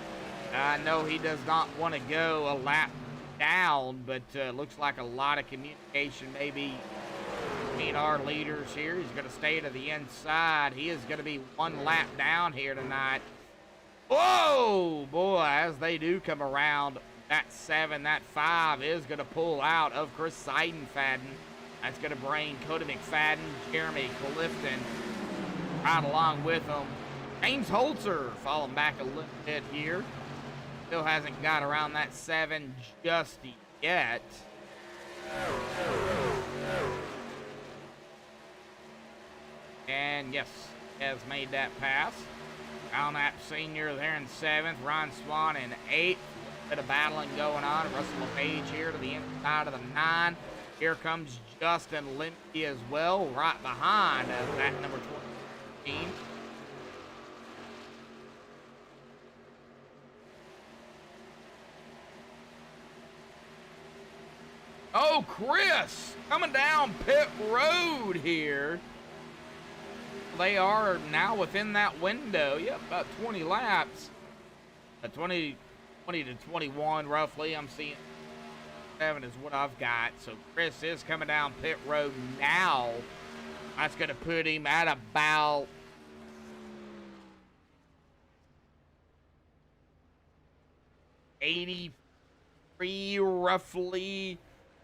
I know he does not want to go a lap down, but looks like a lot of communication maybe between our leaders here. He's going to stay to the inside. He is going to be 1 lap down here tonight. Whoa, boy, as they do come around, that 7, that 5 is going to pull out of Chris Seidenfaden. That's going to bring Cody McFadden, Jeremy Clifton right along with them. James Holzer falling back a little bit here. Still hasn't got around that 7 just yet. And yes, has made that pass. Alnap Sr. there in 7th. Ron Swan in 8th. Bit of battling going on. Russell LePage here to the inside of the 9. Here comes Justin Lemke as well, right behind that number 14. Oh, Chris coming down pit road here. They are now within that window. Yep, about 20 laps. 20 to 21 roughly. I'm seeing 7 is what I've got. So Chris is coming down pit road now. That's going to put him at about 80. 83 roughly,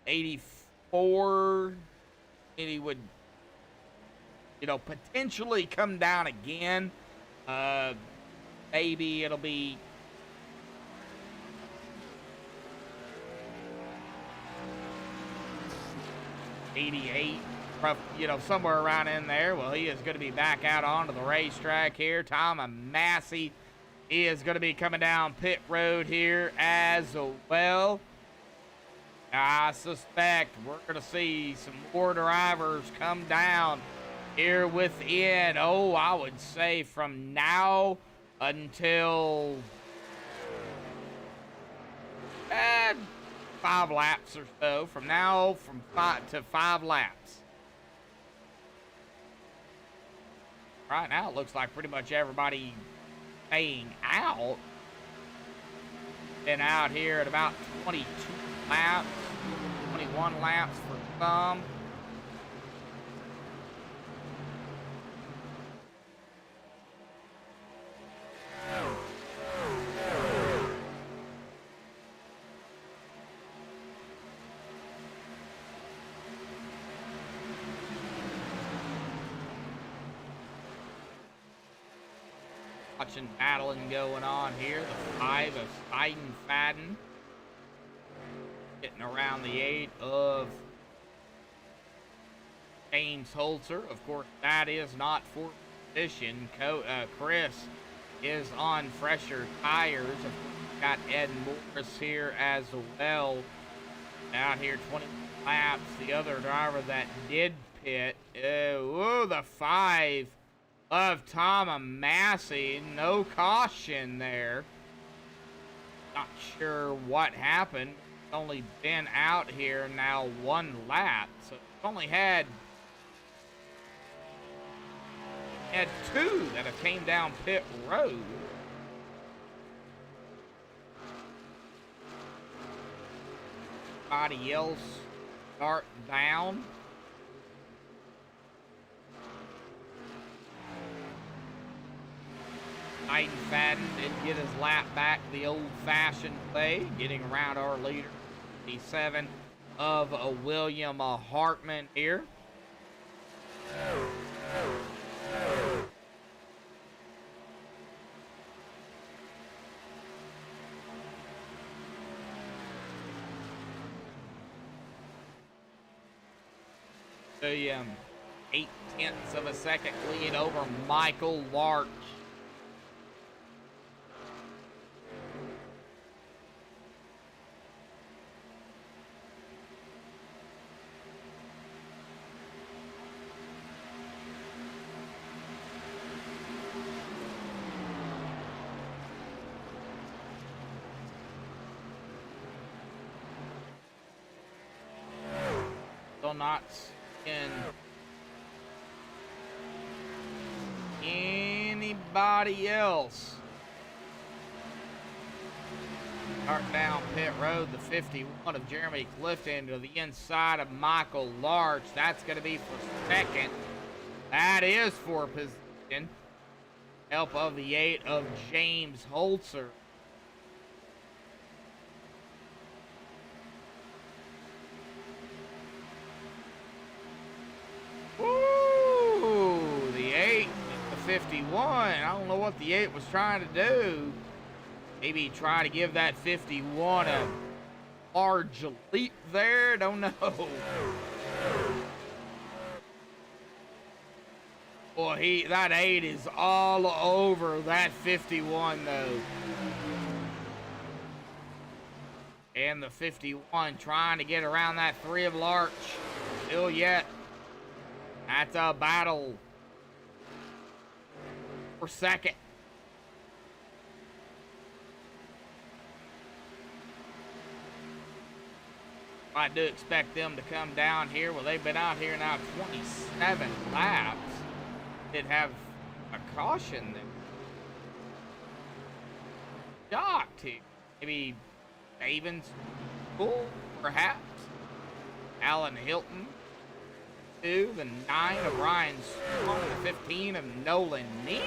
84. And he would, potentially come down again. Maybe it'll be 88, somewhere around in there. Well, he is going to be back out onto the racetrack here. Tom Massey is going to be coming down pit road here as well. I suspect we're going to see some more drivers come down here within, I would say from now until 5 laps or so. From 5 to 5 laps. Right now, it looks like pretty much everybody staying out. Been out here at about 22 laps, 21 laps for some. Watching battling going on here. The 5 of Steiden Fadden. Getting around the 8 of James Holzer. Of course, that is not for position. Chris is on fresher tires. Of course, got Ed Morris here as well. Out here 20 laps. The other driver that did pit. The 5 of Tom Massey. No caution there. Not sure what happened. Only been out here now 1 lap. So only had 2 that have came down pit road. Everybody else start down. Steiden Fadden didn't get his lap back the old-fashioned way, getting around our leader, the 7 of William Hartman here. William, 0.8 of a second lead over Michael Larch. Still not in anybody else. Start down pit road, the 51 of Jeremy Clifton to the inside of Michael Larch. That's going to be for second. That is for position. Help of the 8 of James Holzer. Woo! The 8, the 51. I don't know what the 8 was trying to do. Maybe try to give that 51 a large leap there. Don't know. Boy, that 8 is all over that 51 though. And the 51 trying to get around that 3 of Larch. Still yet. That's a battle for second. I do expect them to come down here. Well, they've been out here now 27 laps. Did have a caution there. Shocked here. Maybe Davin's full, perhaps. Alan Hilton. 2, the 9 of Ryan Strong, the 15 of Nolan Neiman.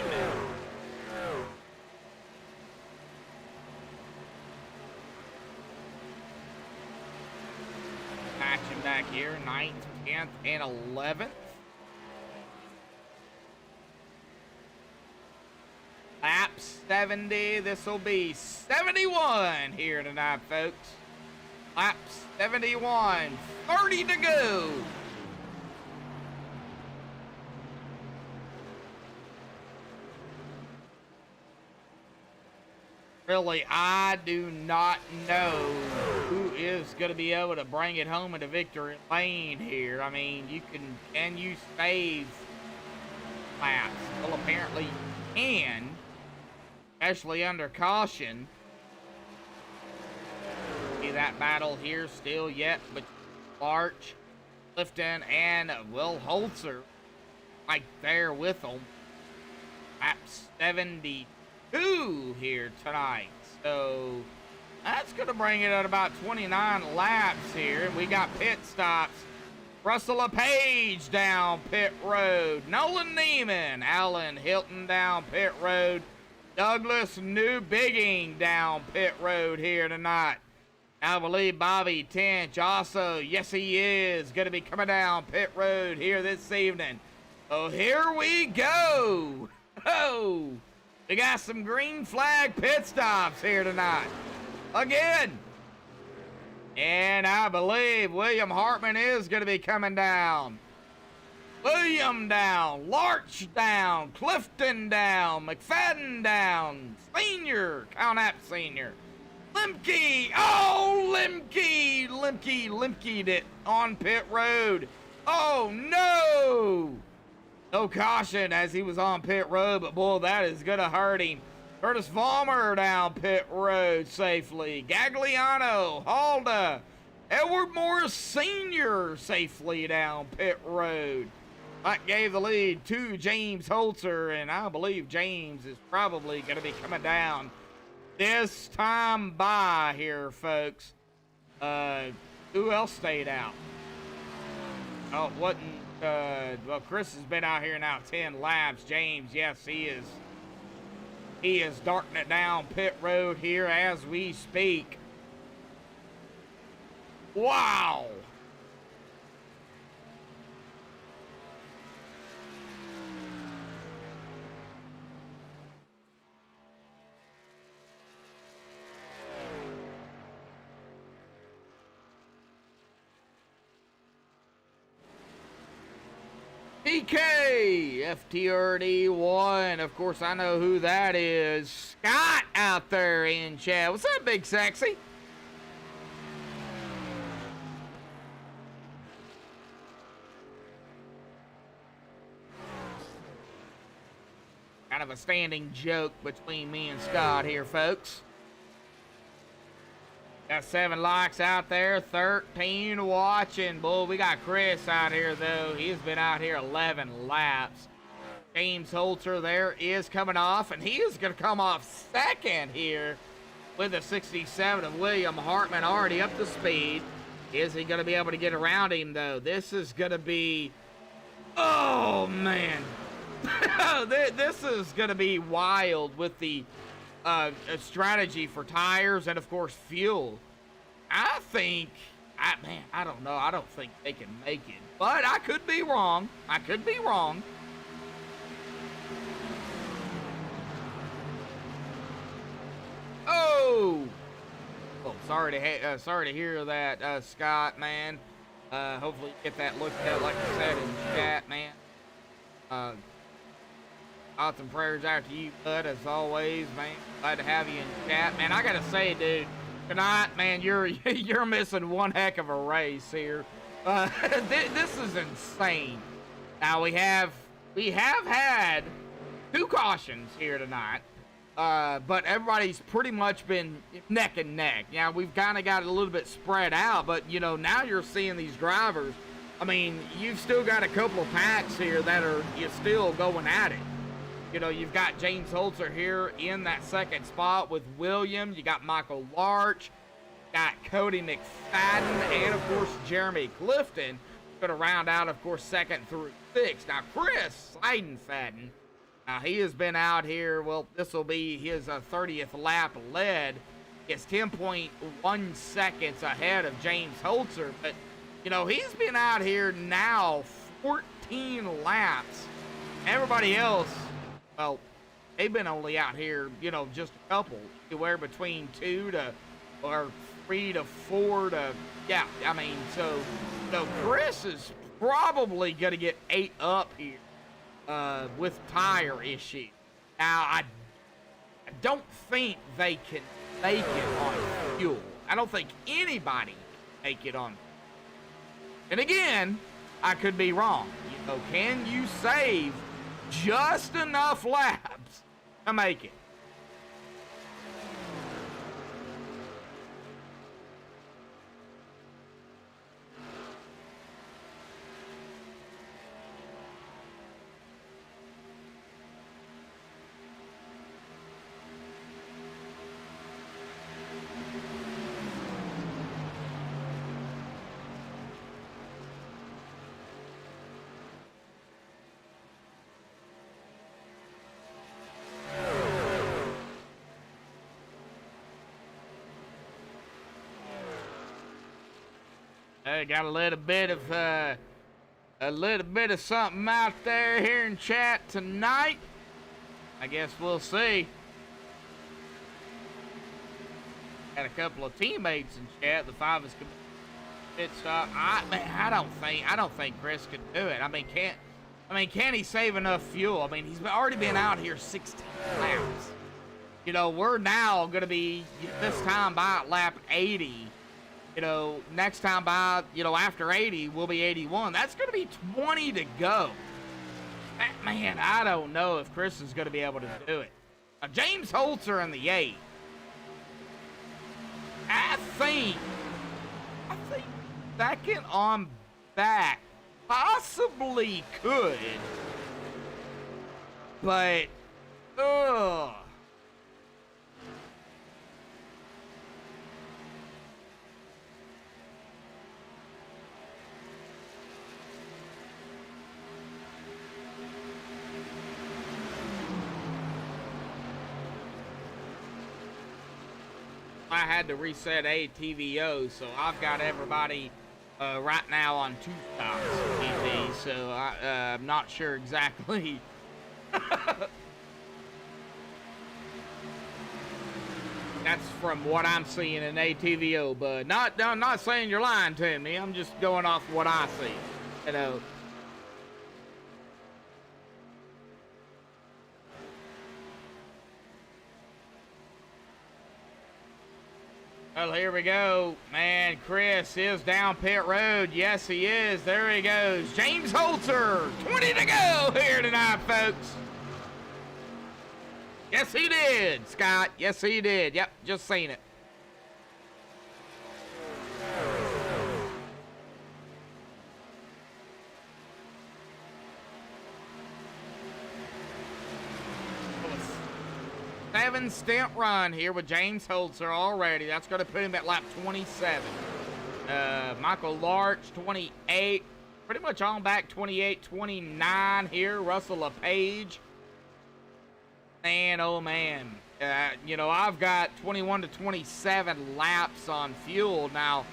here, 9th, 10th, and 11th. Lap 70, this will be 71 here tonight, folks. Lap 71, 30 to go. Really, I do not know who is going to be able to bring it home into victory lane here. I mean, can you save laps? Well, apparently you can, especially under caution. See that battle here still yet, but Larch, Clifton, and Will Holzer right there with them. Lap 72 here tonight, so that's gonna bring it at about 29 laps here. We got pit stops. Russell LePage down pit road, Nolan Neiman, Alan Hilton down pit road, Douglas Newbigging down pit road here tonight. I believe Bobby Tench also, yes he is, gonna be coming down pit road here this evening. So here we go. Oh, we got some green flag pit stops here tonight. Again. And I believe William Hartman is going to be coming down. William down. Larch down. Clifton down. McFadden down. Senior. Kyle Knapp Senior. Lemke. Oh, Lemke. Lemke'd it on pit road. Oh, no. No caution as he was on pit road, but boy, that is going to hurt him. Curtis Vollmer down pit road safely. Gagliano, Halda, Edward Morris Sr. safely down pit road. That gave the lead to James Holzer, and I believe James is probably going to be coming down this time by here, folks. Who else stayed out? Oh, it wasn't. Well, Chris has been out here now 10 laps. James, yes, he is darting it down pit road here as we speak. Wow. DK, FTRD1, of course I know who that is. Scott out there in chat. What's up, Big Sexy? Kind of a standing joke between me and Scott here, folks. Got 7 likes out there, 13 watching. Boy, we got Chris out here, though. He's been out here 11 laps. James Holzer there is coming off, and he is going to come off second here with a 67 of William Hartman already up to speed. Is he going to be able to get around him, though? This is going to be... Oh, man. This is going to be wild with the... a strategy for tires and of course fuel. I think, I don't know. I don't think they can make it, but I could be wrong. Oh, sorry to hear that, Scott, man. Hopefully you get that looked at like I said in chat, man. Thoughts and prayers out to you, bud, as always, man. Glad to have you in chat. Man, I gotta say, dude, tonight, man, you're missing one heck of a race here. This is insane. Now, we have had 2 cautions here tonight, but everybody's pretty much been neck and neck. Yeah, we've kind of got it a little bit spread out, but, you know, now you're seeing these drivers. I mean, you've still got a couple of packs here that are still going at it. You know, you've got James Holzer here in that second spot with William. You got Michael Larch, got Cody McFadden, and, of course, Jeremy Clifton. Going to round out, of course, 2nd through 6th. Now, Chris Seidenfaden, he has been out here. Well, this will be his 30th lap led. It's 10.1 seconds ahead of James Holzer. But You know, he's been out here now 14 laps. Everybody else, well, they've been only out here, you know, just a couple. Anywhere between 2 to, or 3 to 4 to, yeah, I mean, so Chris is probably going to get 8 up here with tire issues. Now, I don't think they can make it on fuel. I don't think anybody can make it on. And again, I could be wrong. You know, can you save just enough laps to make it? I got a little bit of something out there here in chat tonight. I guess we'll see. Got a couple of teammates in chat. The 5 is pit stop. I don't think Chris could do it. I mean, can he save enough fuel? I mean, he's already been out here 16 laps. You know, we're now going to be this time by lap 80. You know, next time by, you know, after 80, we'll be 81. That's going to be 20 to go. Man, I don't know if Chris is going to be able to do it. James Holzer in the 8. I think second on back possibly could. But, ugh. I had to reset ATVO, so I've got everybody right now on 2 stops TV, so I'm not sure exactly. That's from what I'm seeing in ATVO, but I'm not saying you're lying to me. I'm just going off what I see, you know. Well, here we go. Man, Chris is down pit road. Yes, he is. There he goes. James Holzer, 20 to go here tonight, folks. Yes, he did, Scott. Yes, he did. Yep, just seen it. Seven stint run here with James Holzer already. That's going to put him at lap 27. Michael Larch, 28. Pretty much on back, 28, 29 here. Russell LePage. Man, oh man. You know, I've got 21 to 27 laps on fuel. Now,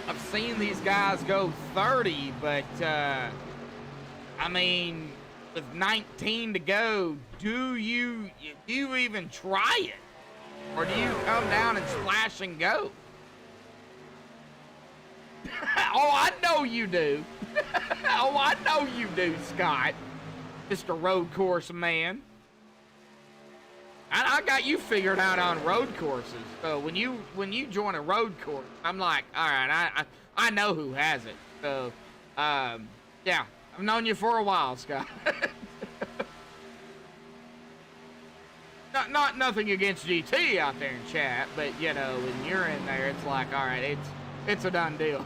I've seen these guys go 30, but, I mean, with 19 to go, do you even try it? Or do you come down and splash and go? Oh, I know you do. Oh, I know you do, Scott. Mr. Road Course man. I got you figured out on road courses. So when you join a road course, I'm like, all right, I know who has it. So, yeah, I've known you for a while, Scott. Nothing against GT out there in chat, but you know, when you're in there, it's like, all right, it's a done deal.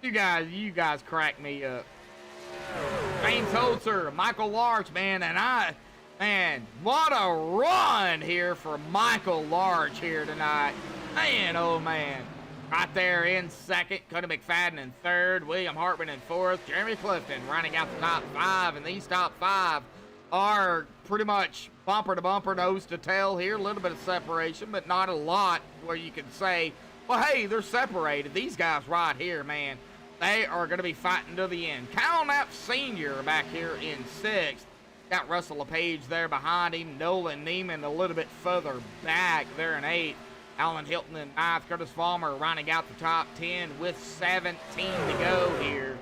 You guys crack me up. James Holzer, Michael Larch, man, man, what a run here for Michael Larch here tonight. Man, oh man. Right there in second, Cody McFadden in third, William Hartman in fourth, Jeremy Clifton running out the top 5, and these top 5 are pretty much bumper to bumper, nose to tail here. A little bit of separation, but not a lot where you can say, well, hey, they're separated. These guys right here, man, they are going to be fighting to the end. Kyle Knapp Sr. back here in 6th. Got Russell LePage there behind him. Nolan Neiman a little bit further back there in 8th. Alan Hilton in 9th. Curtis Vollmer rounding out the top 10 with 17 to go here.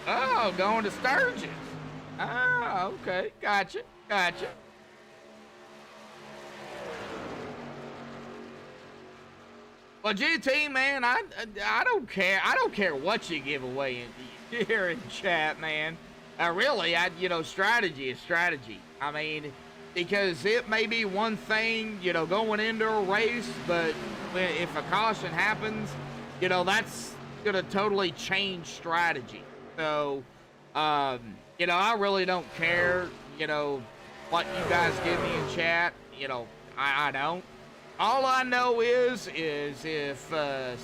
Oh, going to Sturgis. Ah, okay. Gotcha. Well, GT, man, I don't care. I don't care what you give away here in chat, man. Really, strategy is strategy. I mean, because it may be one thing, going into a race, but if a caution happens, that's going to totally change strategy. So, I really don't care, what you guys give me in chat. I don't. All I know is if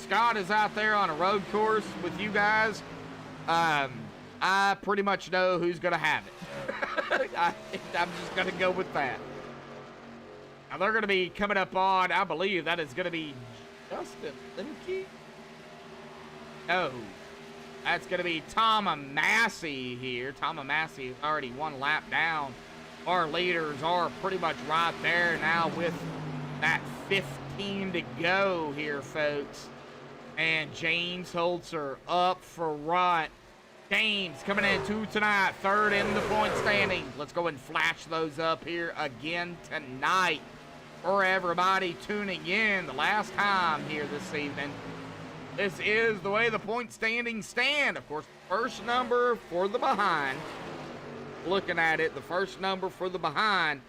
Scott is out there on a road course with you guys, I pretty much know who's going to have it. I'm just going to go with that. Now, they're going to be coming up on, I believe that is going to be Justin Lemke. No, that's going to be Tom Massey here. Tom Massey is already one lap down. Our leaders are pretty much right there now with that 15 to go here, folks. And James Holzer up for front. James coming into tonight, 3rd in the point standing. Let's go and flash those up here again tonight for everybody tuning in the last time here this evening. This is the way the point standings stand. Of course, first number for the behind. Looking at it, the first number for the behind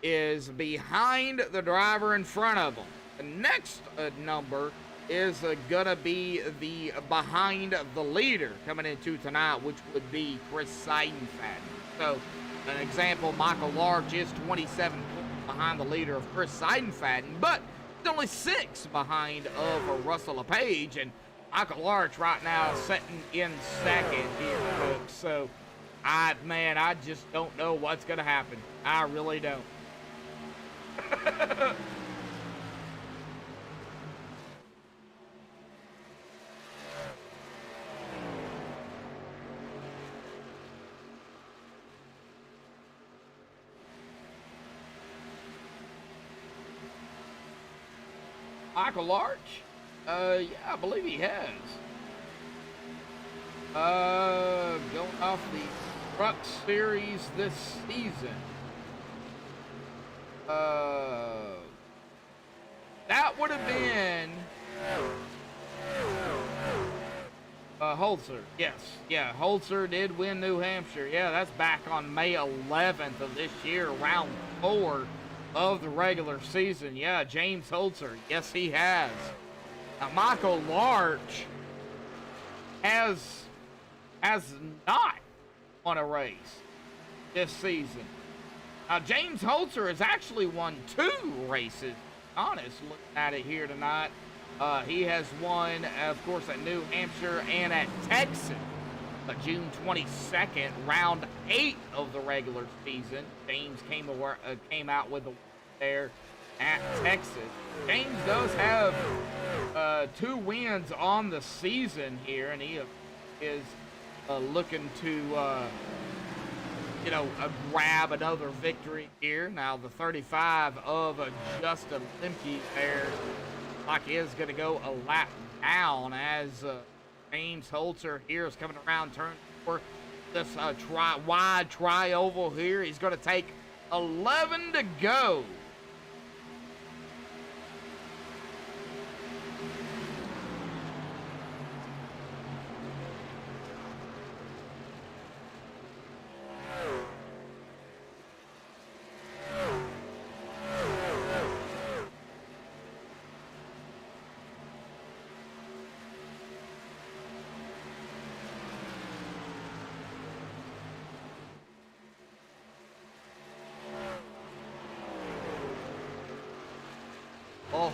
is behind the driver in front of them. The next number is gonna be the behind the leader coming into tonight, which would be Chris Seidenfaden. So, an example, Michael Large is 27 points behind the leader of Chris Seidenfaden, but he's only 6 behind of Russell LePage, and Michael Large right now sitting in 2nd here, folks. So, I just don't know what's gonna happen. I really don't. Michael Larch? Yeah, I believe he has. Going off the Truck Series this season. That would have been Holzer. Yes. Yeah, Holzer did win New Hampshire. Yeah, that's back on May 11th of this year, round 4 of the regular season. Yeah, James Holzer. Yes, he has. Now, Michael Larch has not won a race this season. Now, James Holzer has actually won 2 races. Honest, looking at it here tonight. He has won, of course, at New Hampshire and at Texas. June 22nd, round 8 of the regular season. James came out with a win there at Texas. James does have 2 wins on the season here, and he is looking to grab another victory here. Now, the 35 of Justin Lemke there, like, is going to go a lap down as James Holzer here is coming around turn 4. This wide tri-oval here. He's going to take 11 to go.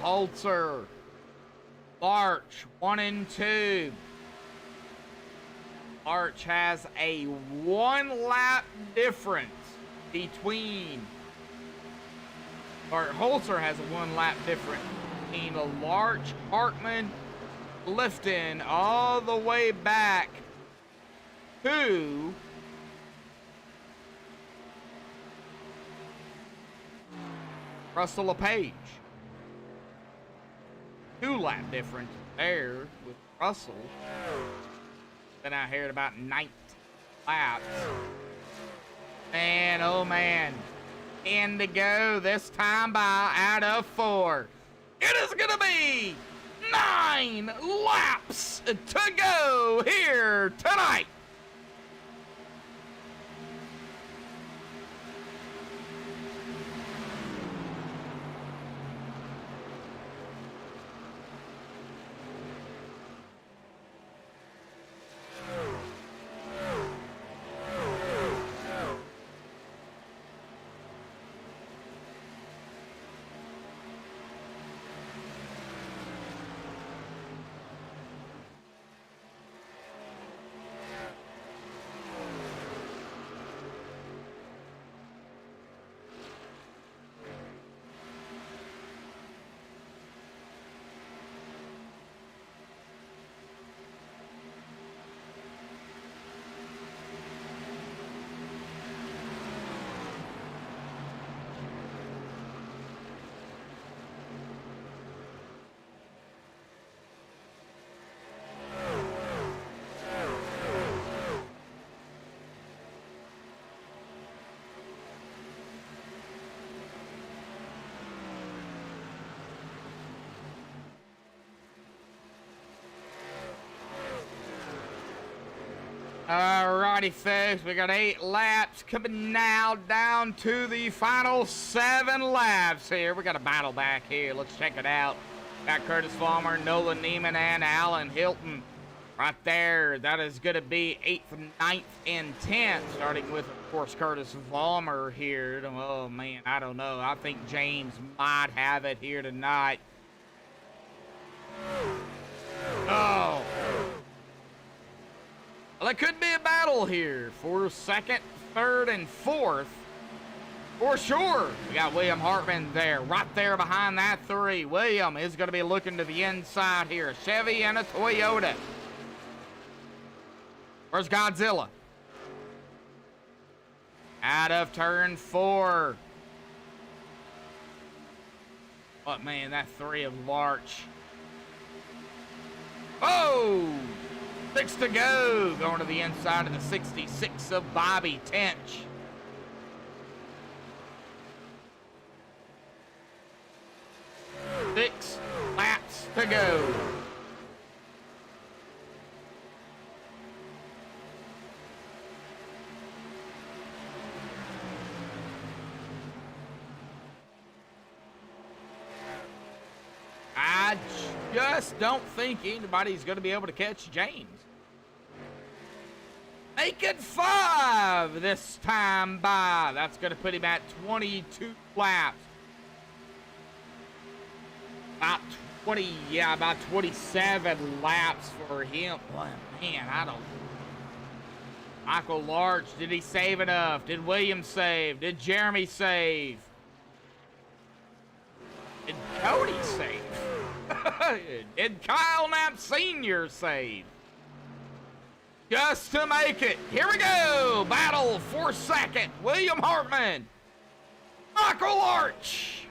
Holzer, Larch, 1 and 2. Arch has a 1 lap difference between, or Holzer has a 1 lap difference between a Larch, Hartman, Lifton all the way back to Russell LePage. 2 lap difference there with Russell. Been out here at about 9th lap. And oh man, in to go this time by out of 4. It is gonna be 9 laps to go here tonight. Alrighty, folks, we got 8 laps coming now down to the final 7 laps here. We got a battle back here. Let's check it out. Got Curtis Vollmer, Nolan Neiman, and Alan Hilton right there. That is going to be 8th, 9th, and 10th, starting with, of course, Curtis Vollmer here. Oh, man, I don't know. I think James might have it here tonight. Oh. Well, it could be a battle here for 2nd, 3rd, and 4th. For sure. We got William Hartman there, right there behind that 3. William is going to be looking to the inside here. A Chevy and a Toyota. Where's Godzilla? Out of turn 4. But, man, that 3 of Larch. Oh! 6 to go, going to the inside of the 66 of Bobby Tench. Six laps to go. I just don't think anybody's going to be able to catch James. Make it 5 this time by. That's going to put him at 22 laps. About 20, yeah, about 27 laps for him. Boy, man, I don't. Michael Larch, did he save enough? Did Williams save? Did Jeremy save? Did Cody save? Did Kyle Knapp Sr. save? Just to make it. Here we go. Battle for 2nd. William Hartman. Michael Larch.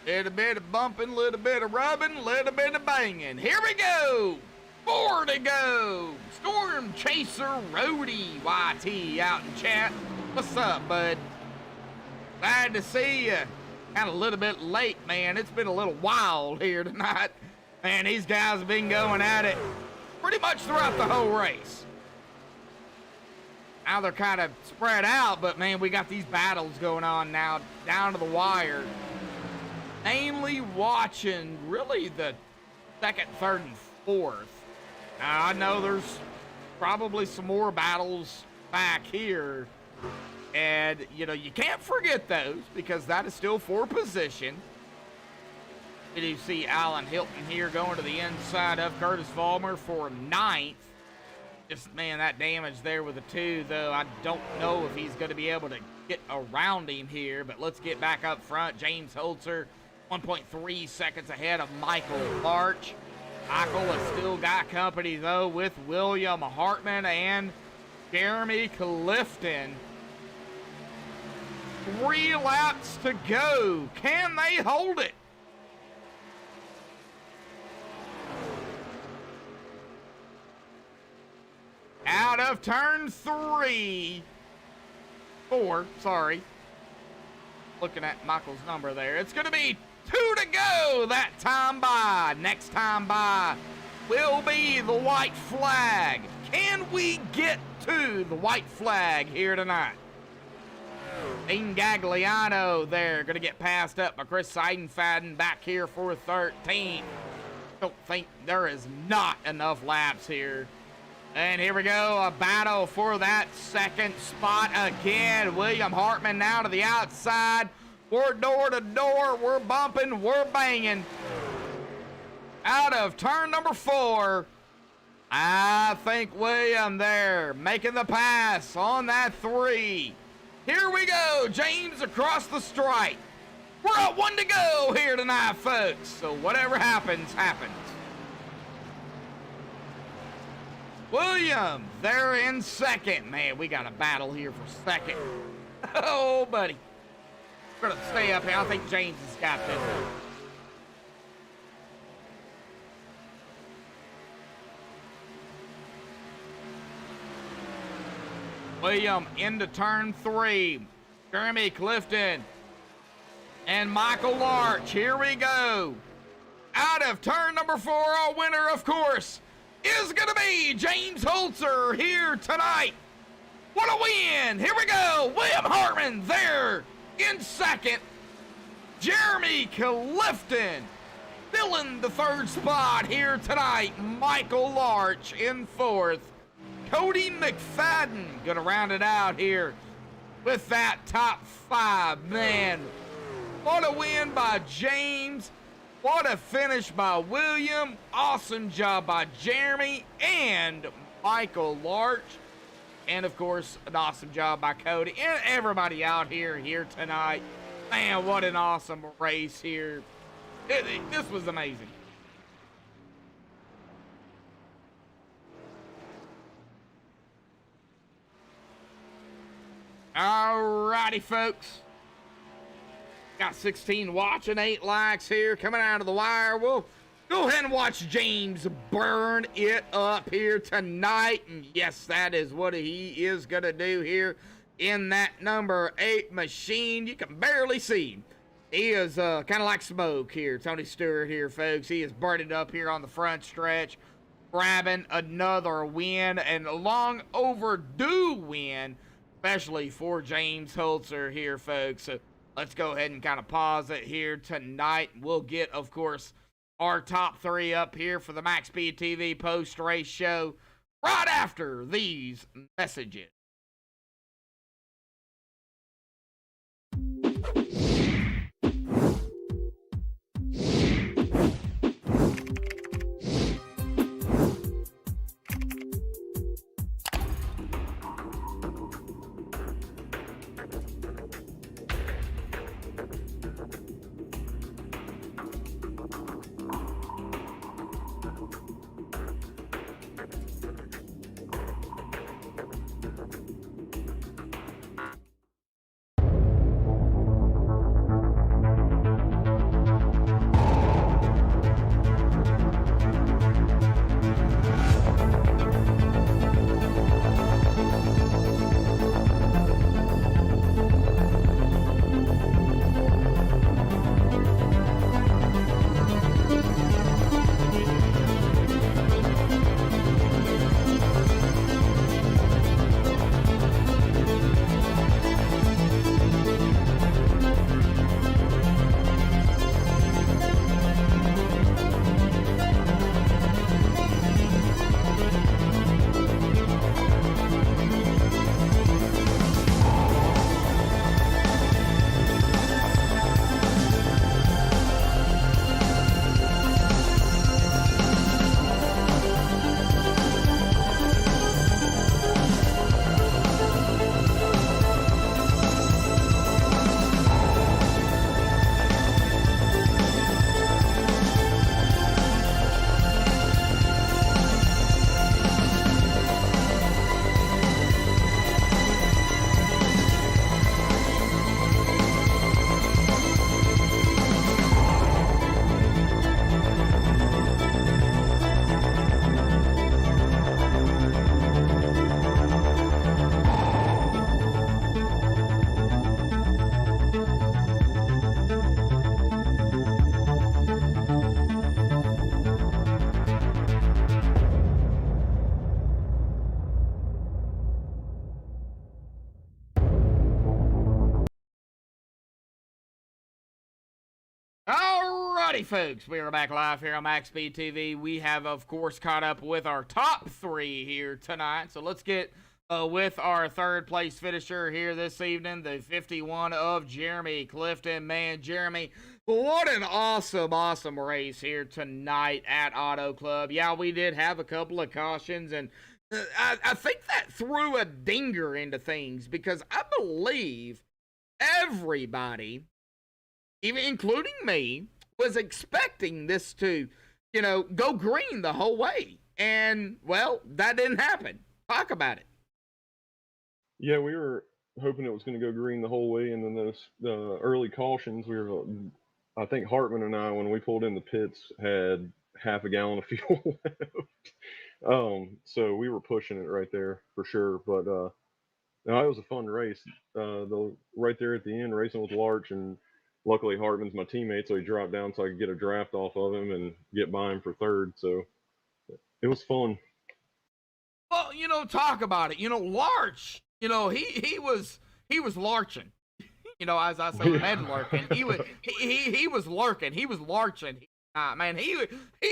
Little bit of bumping, little bit of rubbing, little bit of banging. Here we go. 4 to go. Storm Chaser Rody YT out in chat. What's up, bud? Glad to see you. Kind of a little bit late, man. It's been a little wild here tonight. Man, these guys have been going at it pretty much throughout the whole race. Now they're kind of spread out, but man, we got these battles going on now down to the wire. Namely watching really the 2nd, 3rd, and 4th. Now I know there's probably some more battles back here. And, you know, you can't forget those because that is still for position. We do see Alan Hilton here going to the inside of Curtis Vollmer for 9th. Just, man, that damage there with the 2, though. I don't know if he's going to be able to get around him here, but let's get back up front. James Holzer, 1.3 seconds ahead of Michael Larch. Michael has still got company, though, with William Hartman and Jeremy Clifton. 3 laps to go. Can they hold it? Out of turn 4, sorry. Looking at Michael's number there. It's going to be 2 to go that time by. Next time by will be the white flag. Can we get to the white flag here tonight? Dean Gagliano there. Going to get passed up by Chris Seidenfaden back here for 13th. Don't think there is not enough laps here. And here we go, a battle for that second spot again. William Hartman now to the outside. We're door to door, we're bumping, we're banging. Out of turn number 4. I think William there making the pass on that 3. Here we go, James across the stripe. We're at 1 to go here tonight, folks. So whatever happens, happens. William, they're in second. Man, we got a battle here for second. Oh, buddy. We're going to stay up here. I think James has got this. William into turn 3. Jeremy Clifton and Michael Larch. Here we go. Out of turn number 4, our winner, of course, is going to be James Holzer here tonight. What a win! Here we go. William Hartman there in second. Jeremy Clifton filling the 3rd spot here tonight. Michael Larch in 4th. Cody McFadden going to round it out here with that top 5. Man, what a win by James. What a finish by William. Awesome job by Jeremy and Michael Larch. And, of course, an awesome job by Cody and everybody out here tonight. Man, what an awesome race here. This was amazing. All righty, folks. Got 16 watching, 8 likes here coming out of the wire. We'll go ahead and watch James burn it up here tonight. And yes, that is what he is going to do here in that number 8 machine. You can barely see him. He is kind of like smoke here. Tony Stewart here, folks. He is burning up here on the front stretch, grabbing another win and a long overdue win, especially for James Holzer here, folks. So let's go ahead and kind of pause it here tonight. We'll get, of course, our top 3 up here for the Max Speed TV post-race show right after these messages. Alrighty, folks, we are back live here on MaxspeedTV. We have, of course, caught up with our top 3 here tonight. So let's get with our third place finisher here this evening, the 51 of Jeremy Clifton. Man, Jeremy, what an awesome race here tonight at Auto Club. Yeah, we did have a couple of cautions, and I think that threw a dinger into things because I believe everybody, even including me, was expecting this to, go green the whole way. And, well, that didn't happen. Talk about it. Yeah, we were hoping it was going to go green the whole way, and then the early cautions, I think Hartman and I, when we pulled in the pits, had half a gallon of fuel left. So we were pushing it right there for sure. But no, it was a fun race. Right there at the end, racing with Larch, and luckily Hartman's my teammate, so he dropped down so I could get a draft off of him and get by him for third. So it was fun. Well, talk about it. Larch, he was larching. As I say, head lurking. He was lurking. He was larching. Man, he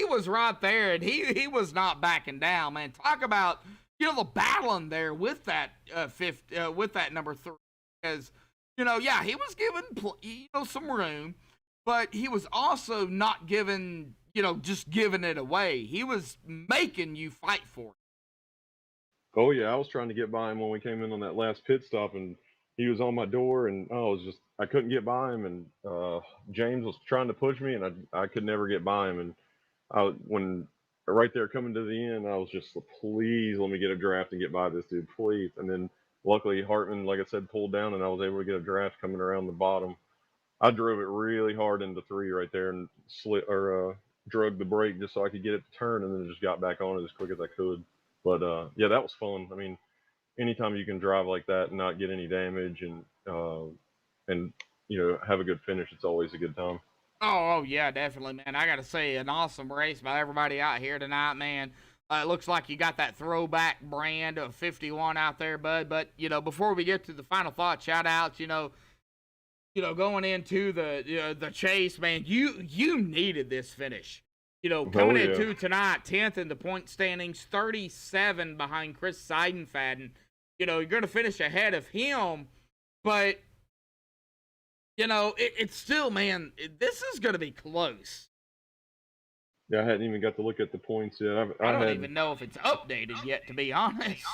was right there, and he was not backing down. Man, talk about the battling there with that with that number 3, because yeah, he was given some room, but he was also not given just giving it away. He was making you fight for it. Oh yeah, I was trying to get by him when we came in on that last pit stop, and he was on my door, and I couldn't get by him, and James was trying to push me, and I could never get by him, and when right there coming to the end, I was just, please let me get a draft and get by this dude, please. And then luckily Hartman, like I said, pulled down, and I was able to get a draft coming around the bottom. I drove it really hard into 3 right there and drug the brake just so I could get it to turn, and then just got back on it as quick as I could. But yeah, that was fun. I mean, anytime you can drive like that and not get any damage and have a good finish, it's always a good time. Oh yeah, definitely, man. I gotta say, an awesome race by everybody out here tonight, man. It looks like you got that throwback brand of 51 out there, bud. But before we get to the final thought, shout outs, going into the chase, man, you needed this finish. Coming into tonight, 10th in the point standings, 37 behind Chris Seidenfaden. You're going to finish ahead of him, but, it's still, man, this is going to be close. Yeah, I hadn't even got to look at the points yet. I don't even know if it's updated yet, to be honest.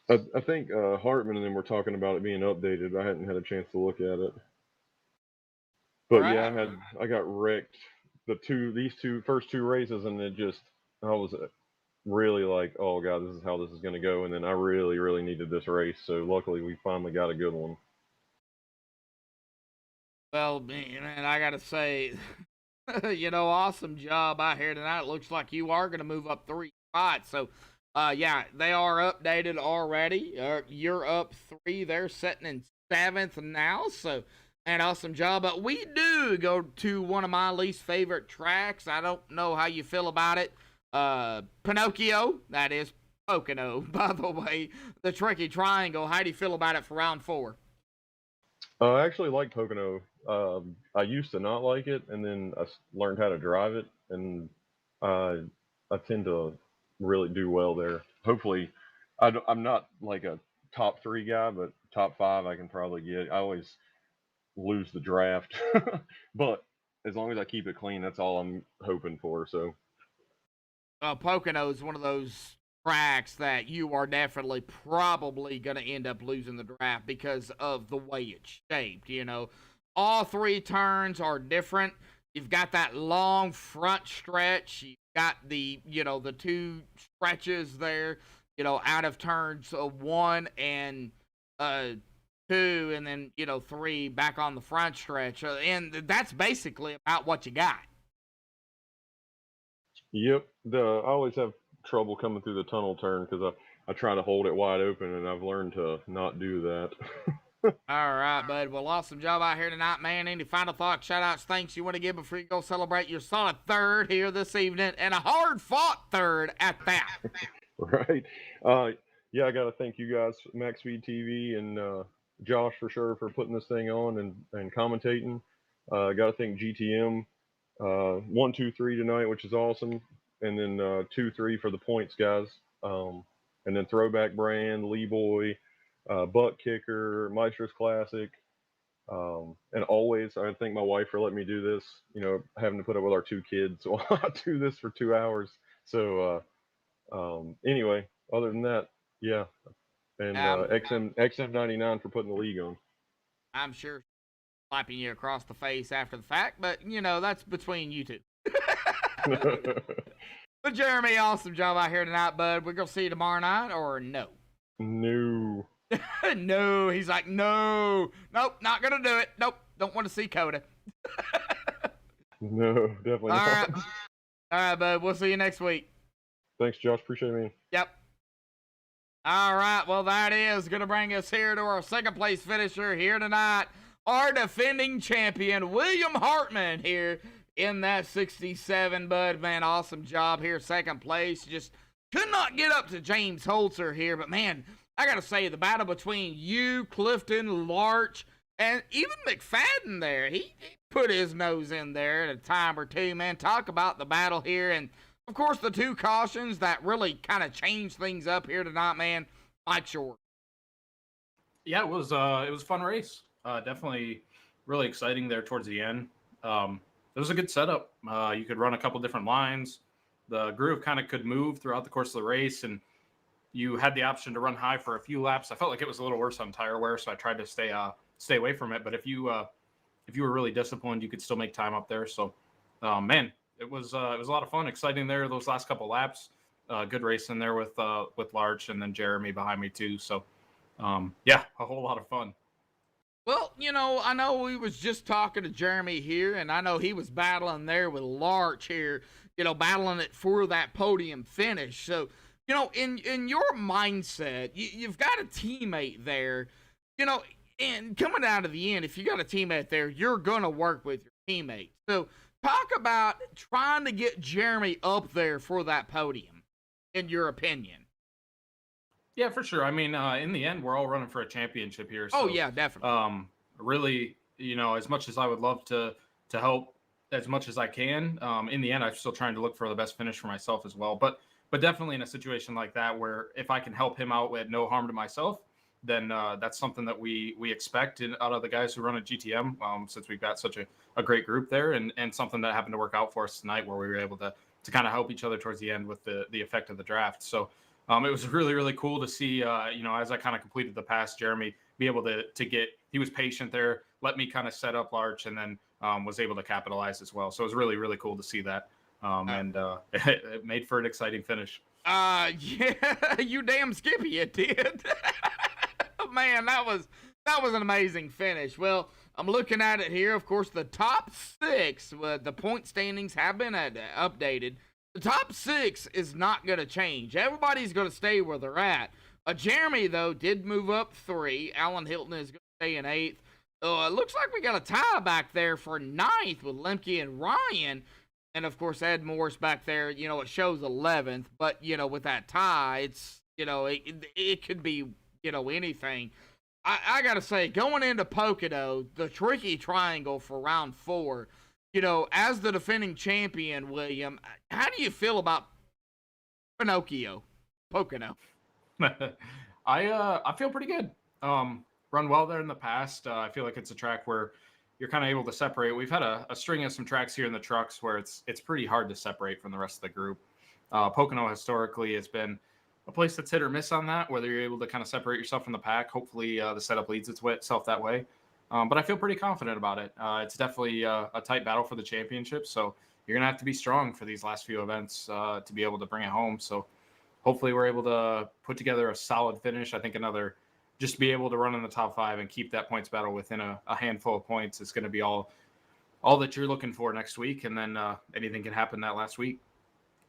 I think Hartman and them were talking about it being updated. I hadn't had a chance to look at it. But right. Yeah, I got wrecked these first two races, and I was really like, oh god, this is how this is going to go. And then I really needed this race, so luckily we finally got a good one. Well, man, I gotta say, awesome job out here tonight. It looks like you are going to move up 3 spots. So yeah, they are updated already. You're up 3. They're sitting in 7th now, so an awesome job. But we do go to one of my least favorite tracks. I don't know how you feel about it. Pinocchio, that is Pocono, by the way. The Tricky Triangle. How do you feel about it for round 4? I actually like Pocono. I used to not like it, and then I learned how to drive it, and I tend to really do well there. Hopefully, I'm not like a top 3 guy, but top 5 I can probably get. I always lose the draft, but as long as I keep it clean, that's all I'm hoping for. So Pocono is one of those tracks that you are definitely probably going to end up losing the draft because of the way it's shaped. All 3 turns are different. You've got that long front stretch. You've got the 2 stretches there, out of turns 1 and 2, and then 3 back on the front stretch, and that's basically about what you got. Yep. I always have trouble coming through the tunnel turn because I try to hold it wide open, and I've learned to not do that. All right, bud. Well, awesome job out here tonight, man. Any final thoughts, shout-outs, thanks you want to give before you go celebrate your solid 3rd here this evening, and a hard-fought 3rd at that? Right. Yeah, I got to thank you guys, MaxspeedTV, and Josh for sure for putting this thing on and commentating. I got to thank GTM 1, 2, 3 tonight, which is awesome, and then 2, 3 for the points guys, and then throwback brand, Lee Boy, butt kicker, Maestros Classic, and always I thank my wife for letting me do this. You know, having to put up with our 2 kids while I do this for 2 hours. So anyway, other than that, yeah, and XM99 for putting the league on. I'm sure slapping you across the face after the fact, but you know that's between you two. But Jeremy, awesome job out here tonight, bud. We're gonna see you tomorrow night, or no? No. No, he's like, no, nope, not gonna do it. Nope, don't want to see Coda. No, definitely not. All right, bud. We'll see you next week. Thanks, Josh. Appreciate it, man. Yep. All right, well, that is going to bring us here to our second place finisher here tonight. Our defending champion, William Hartman, here in that 67, bud. Man, awesome job here. Second place. Just could not get up to James Holzer here, but man, I got to say, the battle between you, Clifton, Larch, and even McFadden there, he put his nose in there at a time or two, man. Talk about the battle here. And, of course, the 2 cautions that really kind of changed things up here tonight, man. Mike Short. Yeah, it was a fun race. Definitely really exciting there towards the end. It was a good setup. You could run a couple different lines. The groove kind of could move throughout the course of the race, and you had the option to run high for a few laps. I felt like it was a little worse on tire wear, so I tried to stay away from it. But if you were really disciplined, you could still make time up there. So, man, it was a lot of fun, exciting there. Those last couple laps, good racing there with Larch and then Jeremy behind me too. So, yeah, a whole lot of fun. Well, you know, I know we was just talking to Jeremy here, and I know he was battling there with Larch here, you know, battling it for that podium finish. So, you know, in your mindset, you've got a teammate there, you know, and coming out of the end, if you got a teammate there, you're going to work with your teammate. So talk about trying to get Jeremy up there for that podium, in your opinion. Yeah, for sure. I mean, in the end, we're all running for a championship here. So, Oh, yeah, definitely. Really, you know, as much as I would love to help as much as I can, in the end, I'm still trying to look for the best finish for myself as well. But definitely in a situation like that, where if I can help him out with no harm to myself, then that's something that we expect out of the guys who run at GTM, since we've got such a great group there, and something that happened to work out for us tonight, where we were able to kind of help each other towards the end with the effect of the draft. So it was really, really cool to see, you know, as I kind of completed the pass, Jeremy be able to get, he was patient there, let me kind of set up Larch, and then was able to capitalize as well. So it was really, really cool to see that. And it made for an exciting finish. Yeah, you damn Skippy, it did. Man, that was an amazing finish. Well, I'm looking at it here. Of course, the top 6, the point standings have been updated. The top 6 is not going to change. Everybody's going to stay where they're at. Jeremy, though, did move up 3. Alan Hilton is going to stay in 8th. It looks like we got a tie back there for 9th with Lemke and Ryan. And, of course, Ed Morris back there, you know, it shows 11th. But, you know, with that tie, it's, you know, it could be, you know, anything. I got to say, going into Pocono, the tricky triangle for round 4, you know, as the defending champion, William, how do you feel about Pocono? I feel pretty good. Run well there in the past. I feel like it's a track where you're kind of able to separate. We've had a string of some tracks here in the trucks where it's pretty hard to separate from the rest of the group. Pocono historically has been a place that's hit or miss on that, whether you're able to kind of separate yourself from the pack. Hopefully the setup leads itself that way. But I feel pretty confident about it. It's definitely a tight battle for the championship. So you're going to have to be strong for these last few events to be able to bring it home. So hopefully we're able to put together a solid finish. I think just to be able to run in the top 5 and keep that points battle within a handful of points is going to be all that you're looking for next week. And then anything can happen that last week.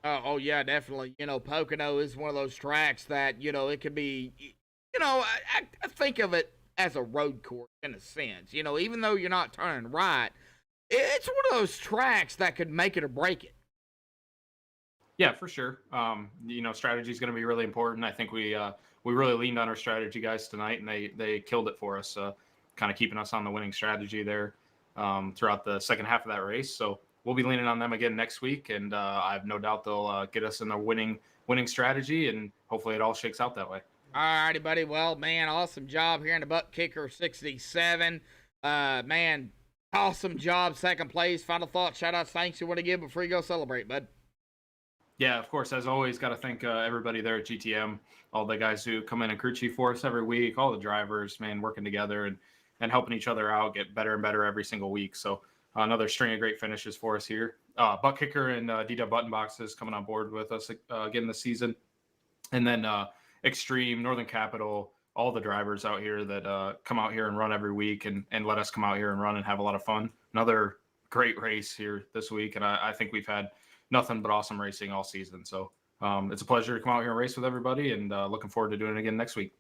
Oh, yeah, definitely. You know, Pocono is one of those tracks that, you know, it could be, you know, I think of it as a road course in a sense. You know, even though you're not turning right, it's one of those tracks that could make it or break it. Yeah, for sure. You know, strategy is going to be really important. I think we really leaned on our strategy guys tonight, and they killed it for us, kind of keeping us on the winning strategy there throughout the second half of that race. So we'll be leaning on them again next week, and I have no doubt they'll get us in a winning strategy, and hopefully it all shakes out that way. All righty, buddy. Well, man, awesome job here in the Butt Kicker 67. Man, awesome job, second place. Final thoughts, shout outs, thanks you want to give before you go celebrate, bud. Yeah, of course, as always, got to thank everybody there at GTM, all the guys who come in and crew chief for us every week, all the drivers, man, working together and helping each other out, get better and better every single week. So another string of great finishes for us here. Butt Kicker and DW Button Boxes coming on board with us again this season. And then Extreme, Northern Capital, all the drivers out here that come out here and run every week and let us come out here and run and have a lot of fun. Another great race here this week. And I think we've had nothing but awesome racing all season. So it's a pleasure to come out here and race with everybody, and looking forward to doing it again next week.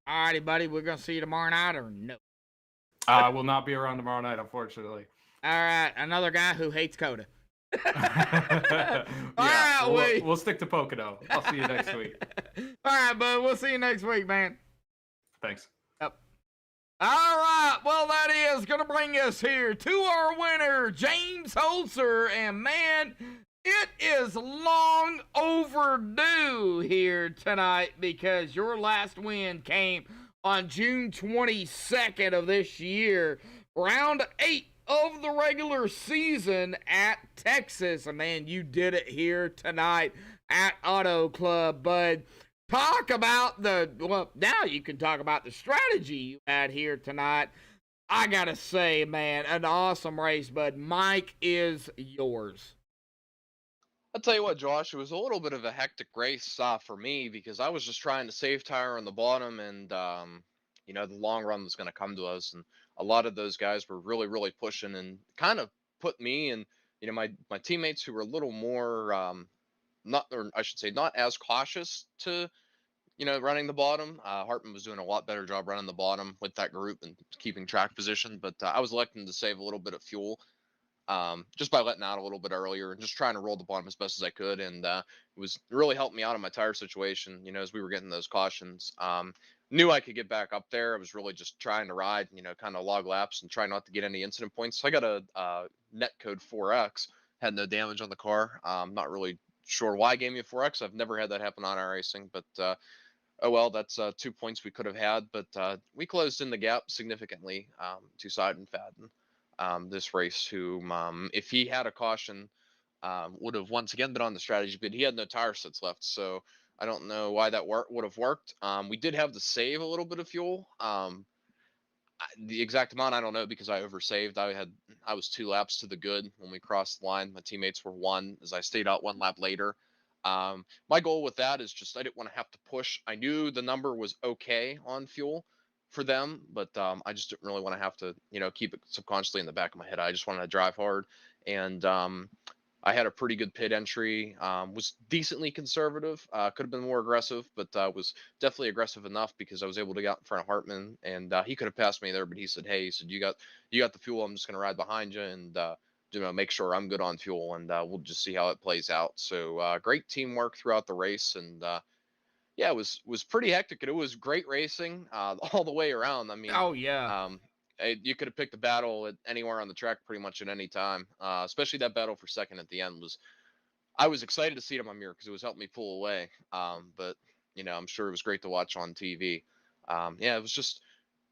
All righty, buddy. We're going to see you tomorrow night or no? I will not be around tomorrow night, unfortunately. All right. Another guy who hates Coda. Yeah, All right, we'll stick to Pocono. I'll see you next week. All right, bud. We'll see you next week, man. Thanks. Yep. All right. Well, that is going to bring us here to our winner, James Holzer. And, man, it is long overdue here tonight because your last win came on June 22nd of this year, round 8 of the regular season at Texas. And man, you did it here tonight at Auto Club, bud. Talk about now you can talk about the strategy you had here tonight. I gotta say, man, an awesome race, bud. Mike is yours. I'll tell you what, Josh, it was a little bit of a hectic race for me because I was just trying to save tire on the bottom, and the long run was going to come to us, and a lot of those guys were really, really pushing and kind of put me and my teammates who were a little more not as cautious to running the bottom. Hartman was doing a lot better job running the bottom with that group and keeping track position, but I was electing to save a little bit of fuel. Just by letting out a little bit earlier and just trying to roll the bottom as best as I could. And it really helped me out in my tire situation, as we were getting those cautions. Knew I could get back up there. I was really just trying to ride, kind of log laps and try not to get any incident points. So I got a net code 4X, had no damage on the car. Not really sure why I gave me a 4X. I've never had that happen on iRacing, but oh well, that's 2 points we could have had. But we closed in the gap significantly to Side and Fadden. This race, who, if he had a caution, would have once again been on the strategy, but he had no tire sets left, so I don't know why that would have worked. We did have to save a little bit of fuel. The exact amount I don't know because I oversaved. I was 2 laps to the good when we crossed the line. My teammates were 1 as I stayed out 1 lap later. My goal with that is just I didn't want to have to push. I knew the number was okay on fuel for them, but I just didn't really want to have to keep it subconsciously in the back of my head. I just wanted to drive hard, and I had a pretty good pit entry. Was decently conservative. Could have been more aggressive, but was definitely aggressive enough because I was able to get out in front of Hartman, and he could have passed me there, but he said, "Hey," he said, "you got the fuel. I'm just gonna ride behind you and make sure I'm good on fuel, and we'll just see how it plays out." So great teamwork throughout the race, and yeah, it was pretty hectic, and it was great racing all the way around. I mean, Oh yeah. you could have picked a battle at anywhere on the track pretty much at any time. Especially that battle for second at the end I was excited to see it on my mirror because it was helping me pull away. But I'm sure it was great to watch on TV. Yeah, it was just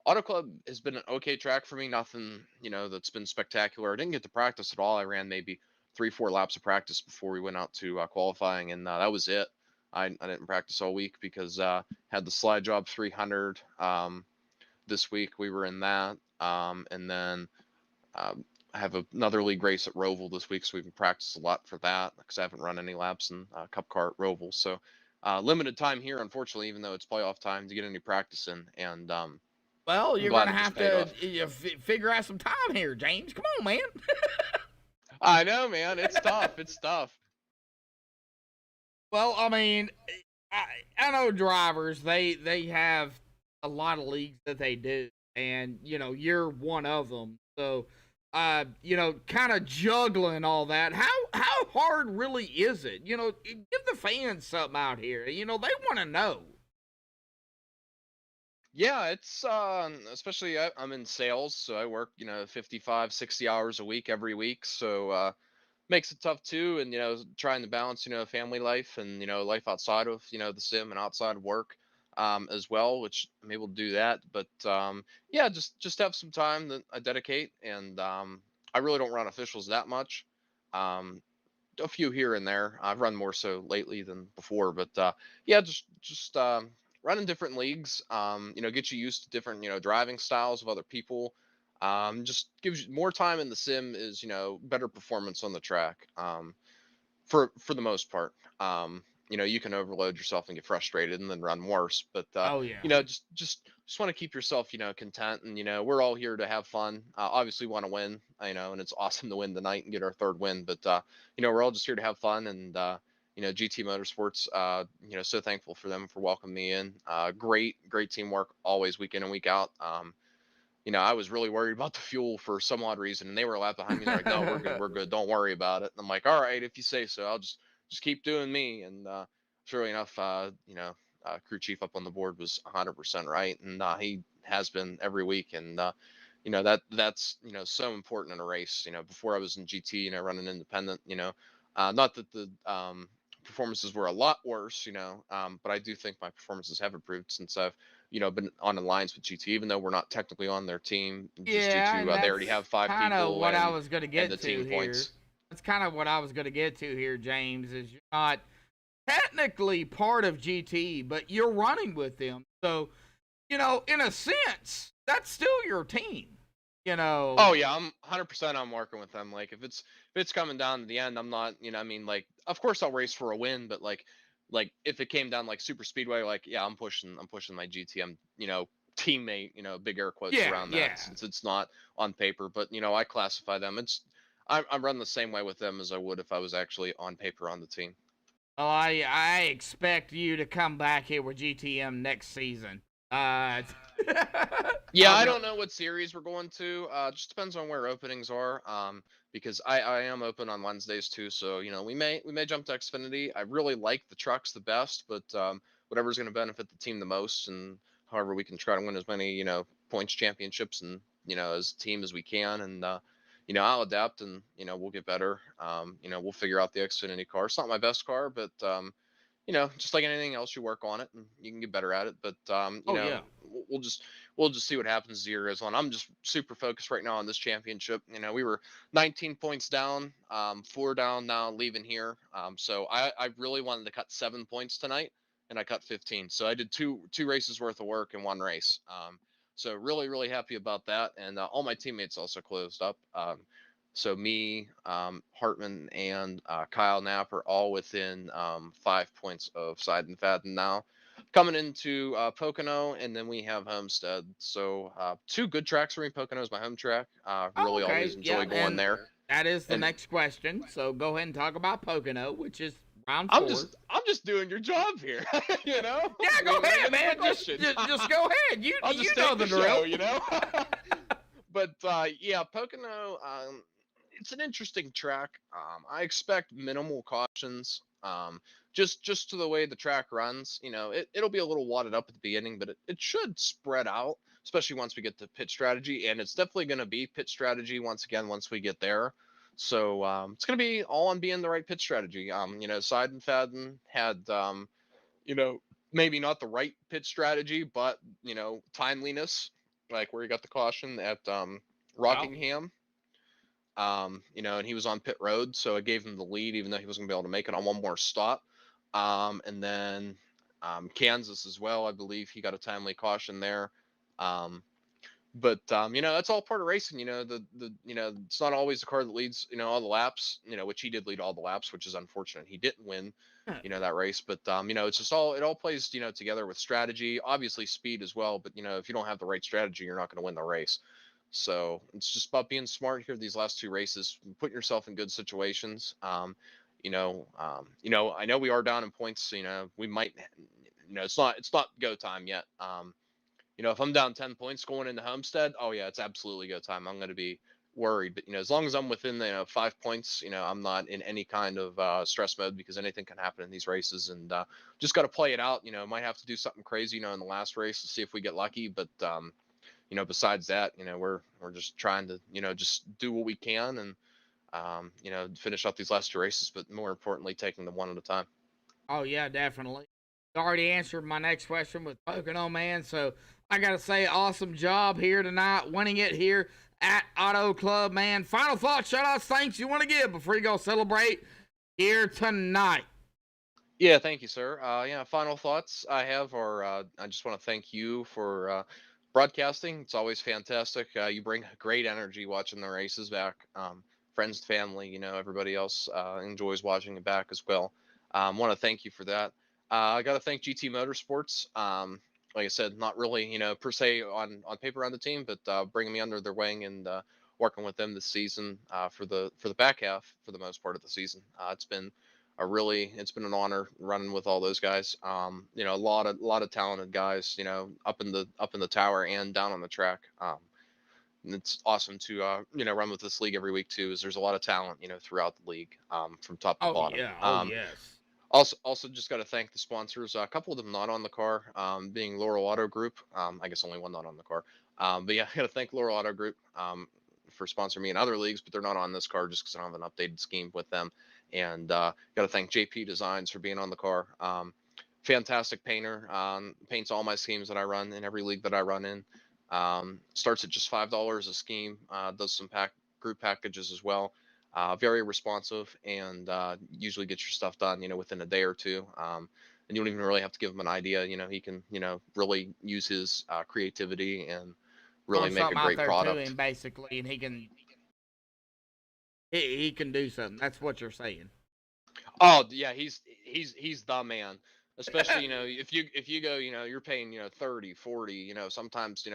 Auto Club has been an okay track for me. Nothing that's been spectacular. I didn't get to practice at all. I ran maybe 3-4 laps of practice before we went out to qualifying, and that was it. I didn't practice all week because had the slide job 300 this week. We were in that, and then I have another league race at Roval this week, so we've been practiced a lot for that because I haven't run any laps in Cup Car at Roval. So limited time here, unfortunately, even though it's playoff time, to get any practice in. And Well, you're glad gonna it have just to figure out some time here, James. Come on, man. I know, man. It's tough. It's tough. Well, I mean, I know drivers. They have a lot of leagues that they do, and you're one of them. So, kind of juggling all that. How hard really is it? Give the fans something out here. They want to know. Yeah, it's especially I'm in sales, so I work 55, 60 hours a week every week. So makes it tough too. And trying to balance family life and life outside of the sim and outside of work as well, which I'm able to do that. But yeah, just have some time that I dedicate, and I really don't run officials that much. Um, a few here and there. I've run more so lately than before, but yeah, just running different leagues. Get you used to different driving styles of other people. Just gives you more time in the sim is better performance on the track. For the most part. You can overload yourself and get frustrated and then run worse. But Oh yeah. just want to keep yourself content, and we're all here to have fun. Obviously want to win, and it's awesome to win tonight and get our third win. But we're all just here to have fun, and GT Motorsports. So thankful for them for welcoming me in. Great teamwork always, week in and week out. I was really worried about the fuel for some odd reason, and they were a lap behind me. They're like, "No, we're good. Don't worry about it." And I'm like, "All right, if you say so. I'll just keep doing me." And sure enough, crew chief up on the board was 100% right, and he has been every week. And that's so important in a race. Before I was in GT, running independent. Not that the performances were a lot worse. But I do think my performances have improved since I've been on alliance with GT, even though we're not technically on their team, just due Yeah, and to they already that's have 5 kind of people what I was going to and get the to team here. points. That's kind of what I was going to get to here, James, is you're not technically part of GT, but you're running with them. So, in a sense, that's still your team. Oh yeah, I'm 100%. I'm working with them. Like if it's coming down to the end, I'm not. Like of course I'll race for a win, but like if it came down like super speedway, like yeah, I'm pushing my GTM teammate. Big air quotes Yeah, around yeah. that since it's not on paper, but I classify them. I'm run the same way with them as I would if I was actually on paper on the team. Well, I expect you to come back here with GTM next season. Yeah, I don't know what series we're going to. Just depends on where openings are. Because I am open on Wednesdays too. So we may jump to Xfinity. I really like the trucks the best, but whatever's going to benefit the team the most, and however we can try to win as many points championships and as a team as we can, and I'll adapt, and we'll get better. We'll figure out the Xfinity car. It's not my best car, but just like anything else, you work on it and you can get better at it. But yeah. we'll just see what happens as the year goes on. I'm just super focused right now on this championship. We were 19 points down, 4 down now, leaving here. So I really wanted to cut 7 points tonight, and I cut 15. So I did two races worth of work in one race. So really happy about that, and all my teammates also closed up. So me, Hartman, and Kyle Knapp are all within 5 points of Side and Fadden now. Coming into Pocono, and then we have Homestead. So 2 good tracks for me. Pocono is my home track. Really okay. always enjoy going there. That is the And next question. So go ahead and talk about Pocono, which is round 4. I'm just doing your job here. Yeah, go ahead, man. Just go ahead. You know the drill. Show, But yeah, Pocono. It's an interesting track. I expect minimal cautions. Just to the way the track runs, it'll be a little wadded up at the beginning, but it should spread out, especially once we get to pit strategy. And it's definitely going to be pit strategy once we get there. So it's going to be all on being the right pit strategy. Side and Fadden had, maybe not the right pit strategy, but timeliness, like where he got the caution at Rockingham. And he was on pit road, so it gave him the lead, even though he wasn't gonna be able to make it on one more stop. And then Kansas as well, I believe he got a timely caution there. But that's all part of racing. It's not always the car that leads all the laps. Which he did lead all the laps, which is unfortunate. He didn't win that race. But it's just it all plays together with strategy, obviously speed as well. But if you don't have the right strategy, you're not going to win the race. So it's just about being smart here these last 2 races, putting yourself in good situations. I know we are down in points. We might, it's not go time yet. If I'm down 10 points going into Homestead, oh yeah, it's absolutely go time. I'm going to be worried, but as long as I'm within the 5 points, I'm not in any kind of stress mode, because anything can happen in these races, and just got to play it out. Might have to do something crazy, in the last race to see if we get lucky, but besides that, we're just trying to, just do what we can, and finish up these last 2 races, but more importantly, taking them one at a time. Oh, yeah, definitely. You already answered my next question with Pocono, man. So I got to say, awesome job here tonight, winning it here at Auto Club, man. Final thoughts, shout outs, thanks you want to give before you go celebrate here tonight. Yeah, thank you, sir. Final thoughts I have are I just want to thank you for broadcasting. It's always fantastic. You bring great energy watching the races back. Friends, family, everybody else enjoys watching it back as well. Want to thank you for that. I got to thank GT Motorsports. Like I said, not really, per se on paper on the team, but bringing me under their wing and working with them this season for the back half for the most part of the season. It's been an honor running with all those guys. A lot of talented guys, up in the tower and down on the track. And it's awesome to run with this league every week too, as there's a lot of talent, throughout the league, from top to bottom. Yes. Also just got to thank the sponsors. A couple of them not on the car, being Laurel Auto Group. I guess only one not on the car. But yeah, I got to thank Laurel Auto Group for sponsoring me in other leagues, but they're not on this car just because I don't have an updated scheme with them. And got to thank JP Designs for being on the car. Fantastic painter. Paints all my schemes that I run in every league that I run in. Starts at just $5 a scheme. Does some group packages as well. Very responsive and usually gets your stuff done, within a day or two. And you don't even really have to give him an idea. He can, really use his creativity and really make a great product. To him, basically, and he can do something. That's what you're saying. Oh yeah, he's the man. Especially, if you go, you're paying, 30, 40, sometimes,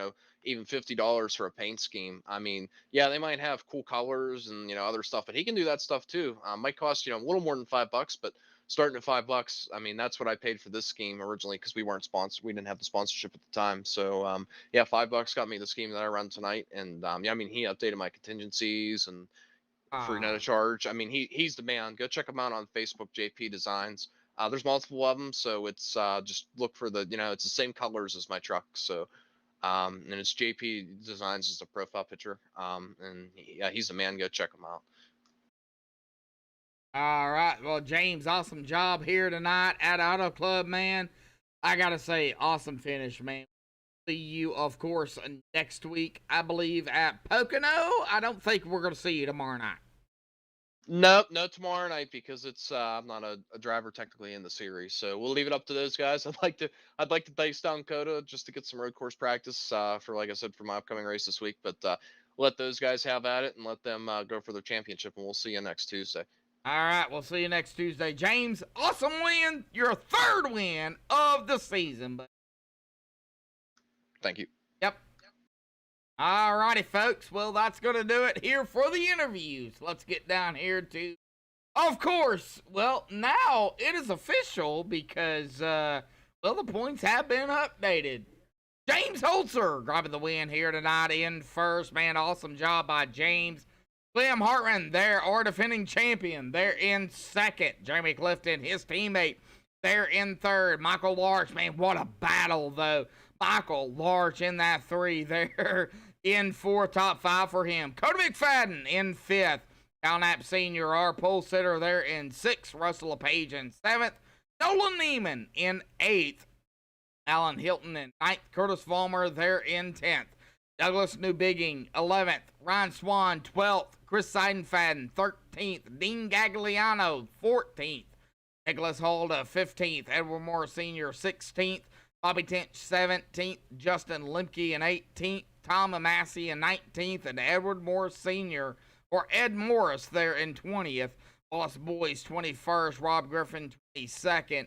even $50 for a paint scheme. I mean, yeah, they might have cool colors and, other stuff, but he can do that stuff too. Might cost, a little more than $5, but starting at $5, I mean, that's what I paid for this scheme originally because we weren't sponsored. We didn't have the sponsorship at the time. So, yeah, $5 got me the scheme that I run tonight. And, yeah, I mean, he updated my contingencies and for no charge. I mean, he's the man. Go check him out on Facebook, JP Designs. There's multiple of them, so it's just look for it's the same colors as my truck. So, and it's JP Designs as the profile picture. And yeah, he's the man. Go check him out. All right. Well, James, awesome job here tonight at Auto Club, man. I got to say, awesome finish, man. See you, of course, next week, I believe, at Pocono. I don't think we're going to see you tomorrow night. No, tomorrow night because it's I'm not a driver technically in the series, so we'll leave it up to those guys. I'd like to base down Coda just to get some road course practice for, like I said, for my upcoming race this week. But let those guys have at it and let them go for their championship, and we'll see you next Tuesday. All right, we'll see you next Tuesday, James. Awesome win, your third win of the season. But thank you. Yep. All righty, folks. Well, that's going to do it here for the interviews. Let's get down here to, of course, well, now it is official because, the points have been updated. James Holzer grabbing the win here tonight in first. Man, awesome job by James. Liam Hartman, there, our defending champion. They're in second. Jeremy Clifton, his teammate, they're in third. Michael Larch, man, what a battle, though. Michael Larch in that 3 there. In 4, top 5 for him. Coda McFadden in 5th. Cal Knapp Sr., our pole sitter, there in 6th. Russell LePage in 7th. Nolan Neiman in 8th. Alan Hilton in 9th. Curtis Vollmer there in 10th. Douglas Newbigging, 11th. Ryan Swan, 12th. Chris Seidenfaden, 13th. Dean Gagliano, 14th. Nicholas Holda, 15th. Edward Moore Sr., 16th. Bobby Tench, 17th. Justin Lemke in 18th. Tom Amassey in 19th, and Edward Morris Sr., or Ed Morris there in 20th. Wallace Boyce 21st, Rob Griffin 22nd,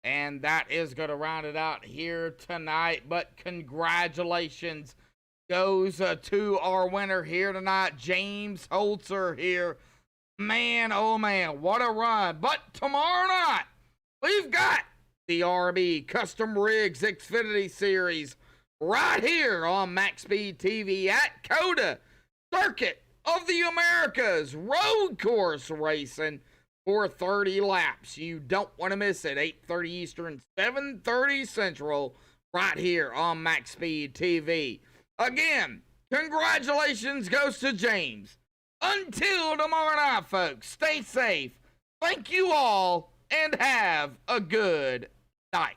and that is going to round it out here tonight. But congratulations goes to our winner here tonight, James Holzer here. Man, oh man, what a run. But tomorrow night, we've got the RB Custom Rigs Xfinity Series right here on MaxspeedTV at Coda, Circuit of the Americas, road course racing for 30 laps. You don't want to miss it. 8:30 Eastern, 7:30 Central, right here on MaxspeedTV. Again, congratulations goes to James. Until tomorrow night, folks, stay safe. Thank you all, and have a good night.